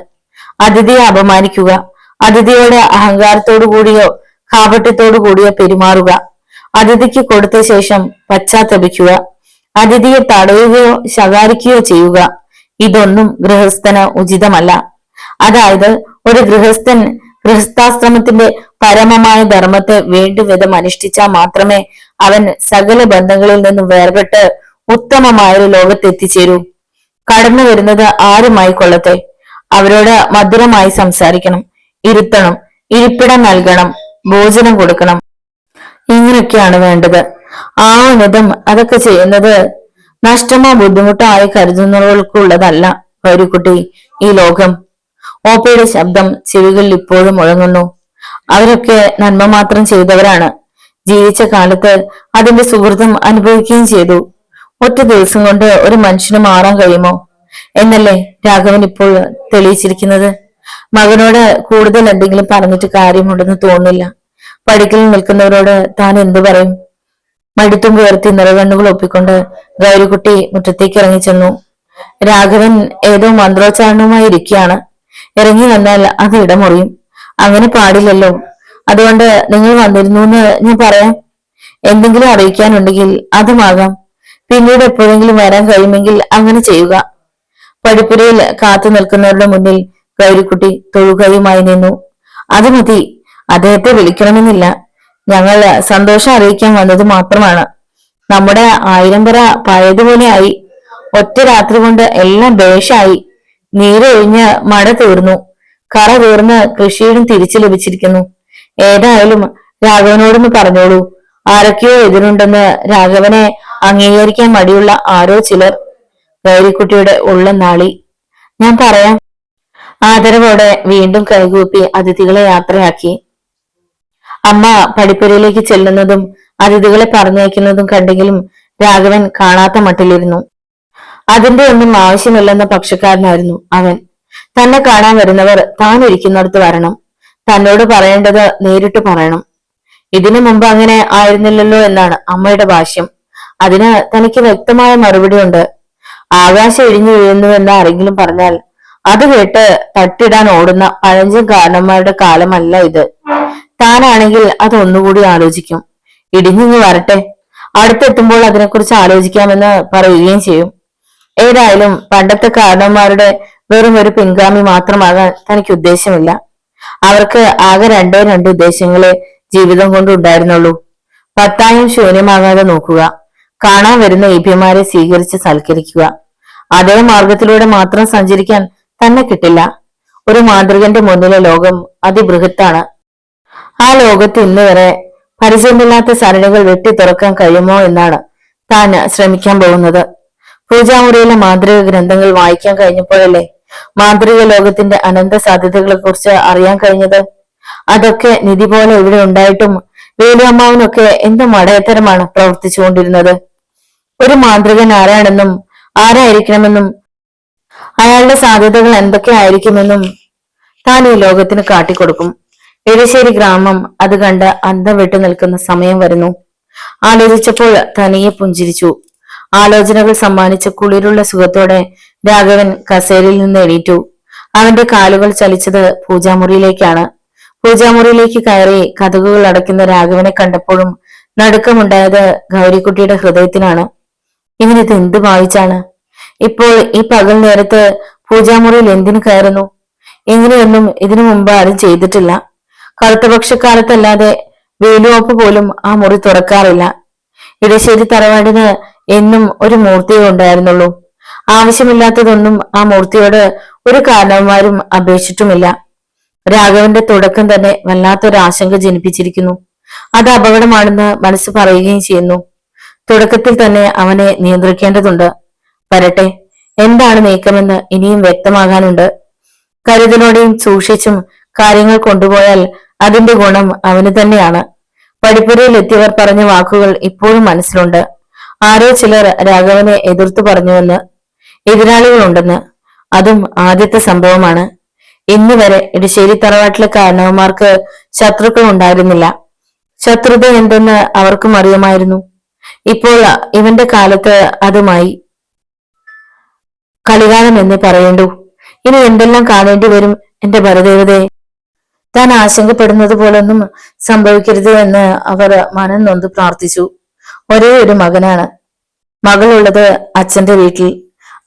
അതിഥിയെ അപമാനിക്കുക, അതിഥിയോട് അഹങ്കാരത്തോടു കൂടിയോ കാപട്യത്തോടു കൂടിയോ പെരുമാറുക, അതിഥിക്ക് കൊടുത്ത ശേഷം പശ്ചാത്തപിക്കുക, അതിഥിയെ തടയുകയോ ശകാരിക്കുകയോ ചെയ്യുക, ഇതൊന്നും ഗൃഹസ്ഥന് ഉചിതമല്ല. അതായത് ഒരു ഗൃഹസ്ഥൻ ഗൃഹസ്ഥാശ്രമത്തിന്റെ പരമമായ ധർമ്മത്തെ വേണ്ടുവിധം അനുഷ്ഠിച്ചാൽ മാത്രമേ അവൻ സകല ബന്ധങ്ങളിൽ നിന്നും വേർപെട്ട് ഉത്തമമായൊരു ലോകത്തെത്തിച്ചേരൂ. കടന്നു വരുന്നത് ആരുമായി കൊള്ളട്ടെ, അവരോട് മധുരമായി സംസാരിക്കണം, ഇരുത്തണം, ഇരിപ്പിടം നൽകണം, ഭോജനം കൊടുക്കണം. ഇങ്ങനെയൊക്കെയാണ് വേണ്ടത്. ആവുന്നതും അതൊക്കെ ചെയ്യുന്നത് നഷ്ടമോ ബുദ്ധിമുട്ടോ ആയി കരുതുന്നവർക്കുള്ളതല്ല ഗൗരിക്കുട്ടി ഈ ലോകം. ഓപ്പയുടെ ശബ്ദം ചെവികളിൽ ഇപ്പോഴും മുഴങ്ങുന്നു. അവരൊക്കെ നന്മ മാത്രം ചെയ്തവരാണ്. ജീവിച്ച കാലത്ത് അതിന്റെ സുഹൃത്തം അനുഭവിക്കുകയും ചെയ്തു. ഒറ്റ ദിവസം കൊണ്ട് ഒരു മനുഷ്യന് മാറാൻ കഴിയുമോ എന്നല്ലേ രാഘവൻ ഇപ്പോൾ തെളിയിച്ചിരിക്കുന്നത്. മകനോട് കൂടുതൽ എന്തെങ്കിലും പറഞ്ഞിട്ട് കാര്യമുണ്ടെന്ന് തോന്നുന്നില്ല. പടിക്കൽ നിൽക്കുന്നവരോട് താൻ എന്തു പറയും? മടിത്തും ഉയർത്തി നിറകണ്ണുകൾ ഒപ്പിക്കൊണ്ട് ഗൗരിക്കുട്ടി മുറ്റത്തേക്ക് ഇറങ്ങിച്ചെന്നു. രാഘവൻ ഏതോ മന്ത്രോച്ചാരണവുമായി ഇരിക്കുകയാണ്. ഇറങ്ങി വന്നാൽ അത് ഇടമുറിയും. അങ്ങനെ പാടില്ലല്ലോ. അതുകൊണ്ട് നിങ്ങൾ വന്നിരുന്നു എന്ന് ഞാൻ പറയാം. എന്തെങ്കിലും അറിയിക്കാനുണ്ടെങ്കിൽ അതുമാകാം. പിന്നീട് എപ്പോഴെങ്കിലും വരാൻ കഴിയുമെങ്കിൽ അങ്ങനെ ചെയ്യുക. പടിപ്പുരയിൽ കാത്തു നിൽക്കുന്നവരുടെ മുന്നിൽ ഗൗരിക്കുട്ടി തൊഴുകയുമായി നിന്നു. അത് മതി, അദ്ദേഹത്തെ വിളിക്കണമെന്നില്ല. ഞങ്ങൾ സന്തോഷം അറിയിക്കാൻ വന്നത് മാത്രമാണ്. നമ്മുടെ 1000 പറ പഴയതുപോലെ ആയി. ഒറ്റ രാത്രി കൊണ്ട് എല്ലാം ബേഷായി. നീരൊഴിഞ്ഞ് മഴ തീർന്നു, കറ തീർന്ന് കൃഷിയിടം തിരിച്ചു ലഭിച്ചിരിക്കുന്നു. ഏതായാലും രാഘവനോടൊന്ന് പറഞ്ഞോളൂ. ആരൊക്കെയോ എതിരുണ്ടെന്ന് രാഘവനെ അംഗീകരിക്കാൻ മടിയുള്ള ആരോ ചിലർ. ഗൗരിക്കുട്ടിയുടെ ഉള്ളം നാളി. ഞാൻ പറയാം. ആദരവോടെ വീണ്ടും കൈകൂപ്പി അതിഥികളെ യാത്രയാക്കി. അമ്മ പടിപ്പുരയിലേക്ക് ചെല്ലുന്നതും അതിഥികളെ പറഞ്ഞയക്കുന്നതും കണ്ടെങ്കിലും രാഘവൻ കാണാത്ത മട്ടിലിരുന്നു. അതിന്റെ ഒന്നും ആവശ്യമില്ലെന്ന പക്ഷക്കാരനായിരുന്നു അവൻ. തന്നെ കാണാൻ വരുന്നവർ താൻ ഇരിക്കുന്നിടത്ത് വരണം, തന്നോട് പറയേണ്ടത് നേരിട്ട് പറയണം. ഇതിനു മുമ്പ് അങ്ങനെ ആയിരുന്നില്ലല്ലോ എന്നാണ് അമ്മയുടെ ഭാഷ്യം. അതിന് തനിക്ക് വ്യക്തമായ മറുപടി ഉണ്ട്. ആകാശം ഇടിഞ്ഞു വീഴുന്നുവെന്ന് ആരെങ്കിലും പറഞ്ഞാൽ അത് കേട്ട് തട്ടിടാൻ ഓടുന്ന പഴഞ്ചൻ കാരണന്മാരുടെ കാലമല്ല ഇത്. താനാണെങ്കിൽ അതൊന്നുകൂടി ആലോചിക്കും. ഇടിഞ്ഞിങ്ങ് വരട്ടെ, അടുത്തെത്തുമ്പോൾ അതിനെക്കുറിച്ച് ആലോചിക്കാമെന്ന് പറയുകയും ചെയ്യും. ഏതായാലും പണ്ടത്തെ കാരണന്മാരുടെ വെറും ഒരു പിൻഗാമി മാത്രമാകാൻ തനിക്ക് ഉദ്ദേശമില്ല. അവർക്ക് ആകെ രണ്ട് ഉദ്ദേശങ്ങളെ ജീവിതം കൊണ്ട് ഉണ്ടായിരുന്നുള്ളൂ. പത്തായം ശൂന്യമാകാതെ നോക്കുക, കാണാൻ വരുന്ന ഏഭ്യന്മാരെ സ്വീകരിച്ച് സൽക്കരിക്കുക. അതേ മാർഗത്തിലൂടെ മാത്രം സഞ്ചരിക്കാൻ തന്നെ കിട്ടില്ല. ഒരു മാന്ത്രികന്റെ മുന്നിലെ ലോകം അതിബൃഹത്താണ്. ആ ലോകത്ത് ഇന്ന് വരെ പരിചയമില്ലാത്ത സരണികൾ വെട്ടി തുറക്കാൻ കഴിയുമോ എന്നാണ് താൻ ശ്രമിക്കാൻ പോകുന്നത്. പൂജാമുറിയിലെ മാന്ത്രിക ഗ്രന്ഥങ്ങൾ വായിക്കാൻ കഴിഞ്ഞപ്പോഴല്ലേ മാന്ത്രിക ലോകത്തിന്റെ അനന്ത സാധ്യതകളെ കുറിച്ച് അറിയാൻ കഴിഞ്ഞത്. അതൊക്കെ നിധി പോലെ ഇവിടെ ഉണ്ടായിട്ടും വേലുഅമ്മാവനൊക്കെ എന്ത് മടയത്തരമാണ് പ്രവർത്തിച്ചുകൊണ്ടിരുന്നത്. ഒരു മാന്ത്രികൻ ആരാണെന്നും ആരായിരിക്കണമെന്നും അയാളുടെ സാധ്യതകൾ എന്തൊക്കെ ആയിരിക്കുമെന്നും താൻ ഈ ലോകത്തിന് കാട്ടിക്കൊടുക്കും. എഴുശ്ശേരി ഗ്രാമം അത് കണ്ട് അന്തം വിട്ടു നിൽക്കുന്ന സമയം വരുന്നു. ആലോചിച്ചപ്പോൾ തനിയെ പുഞ്ചിരിച്ചു. ആലോചനകൾ സമ്മാനിച്ച കുളിരുള്ള സുഖത്തോടെ രാഘവൻ കസേരയിൽ നിന്ന് എണീറ്റു. അവന്റെ കാലുകൾ ചലിച്ചത് പൂജാമുറിയിലേക്കാണ്. പൂജാമുറിയിലേക്ക് കയറി കതകുകൾ അടയ്ക്കുന്ന രാഘവനെ കണ്ടപ്പോഴും നടുക്കമുണ്ടായത് ഗൗരിക്കുട്ടിയുടെ ഹൃദയത്തിനാണ്. ഇവനിത് എന്ത് ഭാവിച്ചാണ് ഇപ്പോൾ ഈ പകൽ നേരത്ത് പൂജാമുറിയിൽ എന്തിനു കയറുന്നു? ഇങ്ങനെയൊന്നും ഇതിനു മുമ്പ് ആരും ചെയ്തിട്ടില്ല. കറുത്തപക്ഷക്കാലത്തല്ലാതെ വേലുവോപ്പ് പോലും ആ മുറി തുറക്കാറില്ല. ഇടശ്ശേരി തറവാടിന് എന്നും ഒരു മൂർത്തിയെ ഉണ്ടായിരുന്നുള്ളൂ. ആവശ്യമില്ലാത്തതൊന്നും ആ മൂർത്തിയോട് ഒരു കാരണവന്മാരും അപേക്ഷിച്ചിട്ടുമില്ല. രാഘവന്റെ തുടക്കം തന്നെ വല്ലാത്തൊരു ആശങ്ക ജനിപ്പിച്ചിരിക്കുന്നു. അത് അപകടമാണെന്ന് മനസ്സ് പറയുകയും ചെയ്യുന്നു. തുടക്കത്തിൽ തന്നെ അവനെ നിയന്ത്രിക്കേണ്ടതുണ്ട്. വരട്ടെ, എന്താണ് നീക്കമെന്ന് ഇനിയും വ്യക്തമാകാനുണ്ട്. കരുതലോടെയും സൂക്ഷിച്ചും കാര്യങ്ങൾ കൊണ്ടുപോയാൽ അതിന്റെ ഗുണം അവന് തന്നെയാണ്. പടിപ്പുരയിൽ എത്തിയവർ പറഞ്ഞ വാക്കുകൾ ഇപ്പോഴും മനസ്സിലുണ്ട്. ആരോ ചിലർ രാഘവനെ എതിർത്തു പറഞ്ഞുവെന്ന്, എതിരാളികളുണ്ടെന്ന്. അതും ആദ്യത്തെ സംഭവമാണ്. ഇന്ന് വരെ ഇടശ്ശേരി തറവാട്ടിലെ കാരണവന്മാർക്ക് ശത്രുക്കൾ ഉണ്ടായിരുന്നില്ല. ശത്രുത എന്തെന്ന് അവർക്കും അറിയുമായിരുന്നു. ഇപ്പോൾ ഇവന്റെ കാലത്ത് അതുമായി. കളികാലം എന്നേ പറയേണ്ടു. ഇനി എന്തെല്ലാം കാണേണ്ടി വരും എന്റെ ഭരദേവതയെ. താൻ ആശങ്കപ്പെടുന്നത് പോലൊന്നും സംഭവിക്കരുത് എന്ന് അവർ മനം നൊന്ത് പ്രാർത്ഥിച്ചു. ഒരേ ഒരു മകനാണ്. മകളുള്ളത് അച്ഛന്റെ വീട്ടിൽ.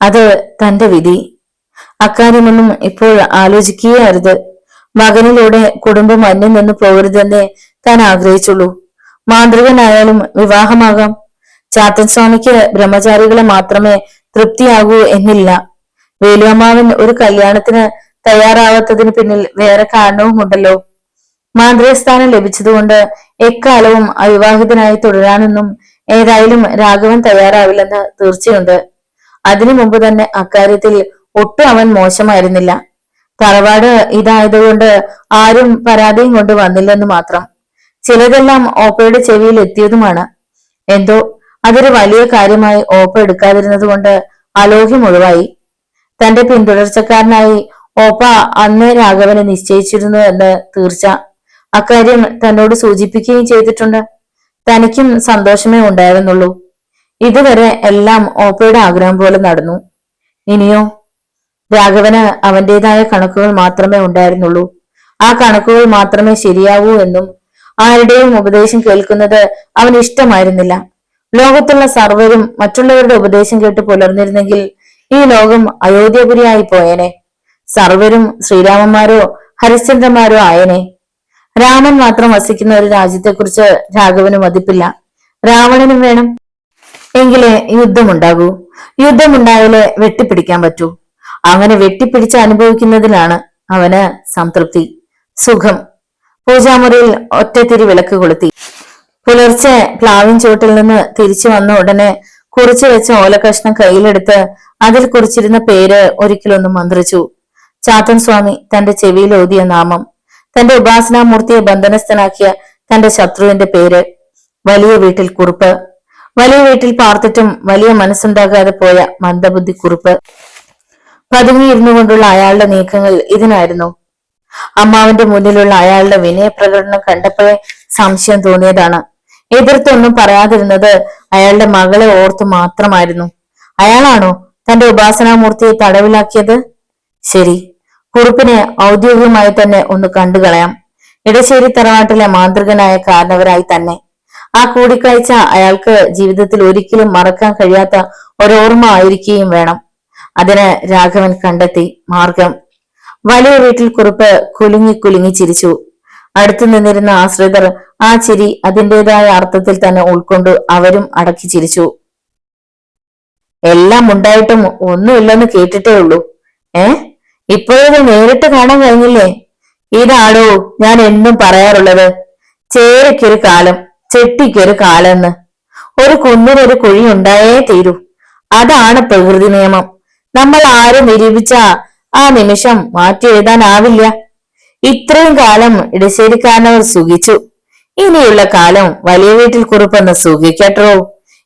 അത് തന്റെ വിധി. അക്കാര്യമൊന്നും ഇപ്പോൾ ആലോചിക്കുകയരുത്. മകനിലൂടെ കുടുംബം അന്യം നിന്ന് പോകരുതെന്നേ താൻ ആഗ്രഹിച്ചുള്ളൂ. മാന്ത്രികനായാലും വിവാഹമാകാം. ചാത്തൻ സ്വാമിക്ക് ബ്രഹ്മചാരികളെ മാത്രമേ തൃപ്തിയാകൂ എന്നില്ല. വേലുഅമ്മാവൻ ഒരു കല്യാണത്തിന് തയ്യാറാവാത്തതിന് പിന്നിൽ വേറെ കാരണവുമുണ്ടല്ലോ. മാന്ത്രികസ്ഥാനം ലഭിച്ചതുകൊണ്ട് എക്കാലവും അവിവാഹിതനായി തുടരാനൊന്നും ഏതായാലും രാഘവൻ തയ്യാറാവില്ലെന്ന് തീർച്ചയുണ്ട്. അതിനു മുമ്പ് തന്നെ അക്കാര്യത്തിൽ ഒട്ടും അവൻ മോശമായിരുന്നില്ല. തറവാട് ഇതായതുകൊണ്ട് ആരും പരാതിയും കൊണ്ട് വന്നില്ലെന്ന് മാത്രം. ചിലതെല്ലാം ഓപ്പയുടെ ചെവിയിൽ എത്തിയതുമാണ്. എന്തോ അതൊരു വലിയ കാര്യമായി ഓപ്പ എടുക്കാതിരുന്നത് കൊണ്ട് അലോഹ്യം ഒഴിവായി. തന്റെ പിന്തുടർച്ചക്കാരനായി ഓപ്പ അന്ന് രാഘവനെ നിശ്ചയിച്ചിരുന്നു എന്ന് തീർച്ച. അക്കാര്യം തന്നോട് സൂചിപ്പിക്കുകയും ചെയ്തിട്ടുണ്ട്. തനിക്കും സന്തോഷമേ ഉണ്ടായിരുന്നുള്ളൂ. ഇതുവരെ എല്ലാം ഓപ്പയുടെ ആഗ്രഹം പോലെ നടന്നു. ഇനിയോ രാഘവന് അവന്റേതായ കണക്കുകൾ മാത്രമേ ഉണ്ടായിരുന്നുള്ളൂ. ആ കണക്കുകൾ മാത്രമേ ശരിയാവൂ എന്നും ആരുടെയും ഉപദേശം കേൾക്കുന്നത് അവന് ഇഷ്ടമായിരുന്നില്ല. ലോകത്തുള്ള സർവരും മറ്റുള്ളവരുടെ ഉപദേശം കേട്ട് പുലർന്നിരുന്നെങ്കിൽ ഈ ലോകം അയോധ്യപുരിയായി പോയേനെ. സർവരും ശ്രീരാമന്മാരോ ഹരിശ്ചന്ദ്രന്മാരോ ആയനെ. രാമൻ മാത്രം വസിക്കുന്ന ഒരു രാജ്യത്തെക്കുറിച്ച് രാഘവന് മതിപ്പില്ല. രാവണനും വേണം. എങ്കിലേ യുദ്ധമുണ്ടാകൂ. യുദ്ധമുണ്ടായാലേ വെട്ടിപ്പിടിക്കാൻ പറ്റൂ. അങ്ങനെ വെട്ടിപ്പിടിച്ച് അനുഭവിക്കുന്നതിലാണ് അവന് സംതൃപ്തി, സുഖം. പൂജാമുറിയിൽ ഒറ്റത്തിരി വിളക്ക് കൊളുത്തി. പുലർച്ചെ പ്ലാവിൻ ചുവട്ടിൽ നിന്ന് തിരിച്ചു വന്ന ഉടനെ കുറിച്ചു വെച്ച ഓലക്കഷ്ണം കയ്യിലെടുത്ത് അതിൽ കുറിച്ചിരുന്ന പേര് ഒരിക്കലൊന്ന് മന്ത്രിച്ചു. ചാത്തൻ സ്വാമി തന്റെ ചെവിയിൽ ഓതിയ നാമം, തന്റെ ഉപാസനാമൂർത്തിയെ ബന്ധനസ്ഥനാക്കിയ തന്റെ ശത്രുവിന്റെ പേര്, വലിയ വീട്ടിൽ കുറുപ്പ്. വലിയ വീട്ടിൽ പാർത്തിട്ടും വലിയ മനസ്സുണ്ടാകാതെ പോയ മന്ദബുദ്ധി കുറുപ്പ്. പതുങ്ങിയിരുന്നു കൊണ്ടുള്ള അയാളുടെ നീക്കങ്ങൾ ഇതിനായിരുന്നു. അമ്മാവന്റെ മുന്നിലുള്ള അയാളുടെ വിനയപ്രകടനം കണ്ടപ്പോഴേ സംശയം തോന്നിയതാണ്. എതിർത്തൊന്നും പറയാതിരുന്നത് അയാളുടെ മകളെ ഓർത്തു മാത്രമായിരുന്നു. അയാളാണോ തന്റെ ഉപാസനാമൂർത്തിയെ തടവിലാക്കിയത്? ശരി, കുറുപ്പിനെ ഔദ്യോഗികമായി തന്നെ ഒന്ന് കണ്ടുകളയാം. ഇടശ്ശേരി തറവാട്ടിലെ മാന്ത്രികനായ കാരണവരായി തന്നെ. ആ കൂടിക്കാഴ്ച അയാൾക്ക് ജീവിതത്തിൽ ഒരിക്കലും മറക്കാൻ കഴിയാത്ത ഒരോർമ്മ ആയിരിക്കുകയും വേണം. അതിന് രാഘവൻ കണ്ടെത്തി മാർഗം. വലിയ വീട്ടിൽ കുറുപ്പ് കുലുങ്ങി കുലുങ്ങി ചിരിച്ചു. അടുത്തു നിന്നിരുന്ന ആശ്രിതർ ആ ചിരി അതിൻ്റെതായ അർത്ഥത്തിൽ തന്നെ ഉൾക്കൊണ്ടു അവരും അടക്കി ചിരിച്ചു. എല്ലാം ഉണ്ടായിട്ടും ഒന്നുമില്ലെന്ന് കേട്ടിട്ടേ ഉള്ളൂ. ഇപ്പോഴത് നേരിട്ട് കാണാൻ കഴിഞ്ഞില്ലേ? ഇതാണോ ഞാൻ എന്നും പറയാറുള്ളത്, ചേരയ്ക്കൊരു കാലം ചെട്ടിക്കൊരു കാലെന്ന്. ഒരു കുന്നിനൊരു കുഴി ഉണ്ടായേ തീരൂ. അതാണ് പ്രകൃതി നിയമം. നമ്മൾ ആരും നിരൂപിച്ച ആ നിമിഷം മാറ്റി എഴുതാനാവില്ല. ഇത്രയും കാലം ഇടശ്ശേരിക്കാരനവർ സുഖിച്ചു. ഇനിയുള്ള കാലം വലിയ വീട്ടിൽ കുറുപ്പെന്ന് സുഖിക്കട്ടോ.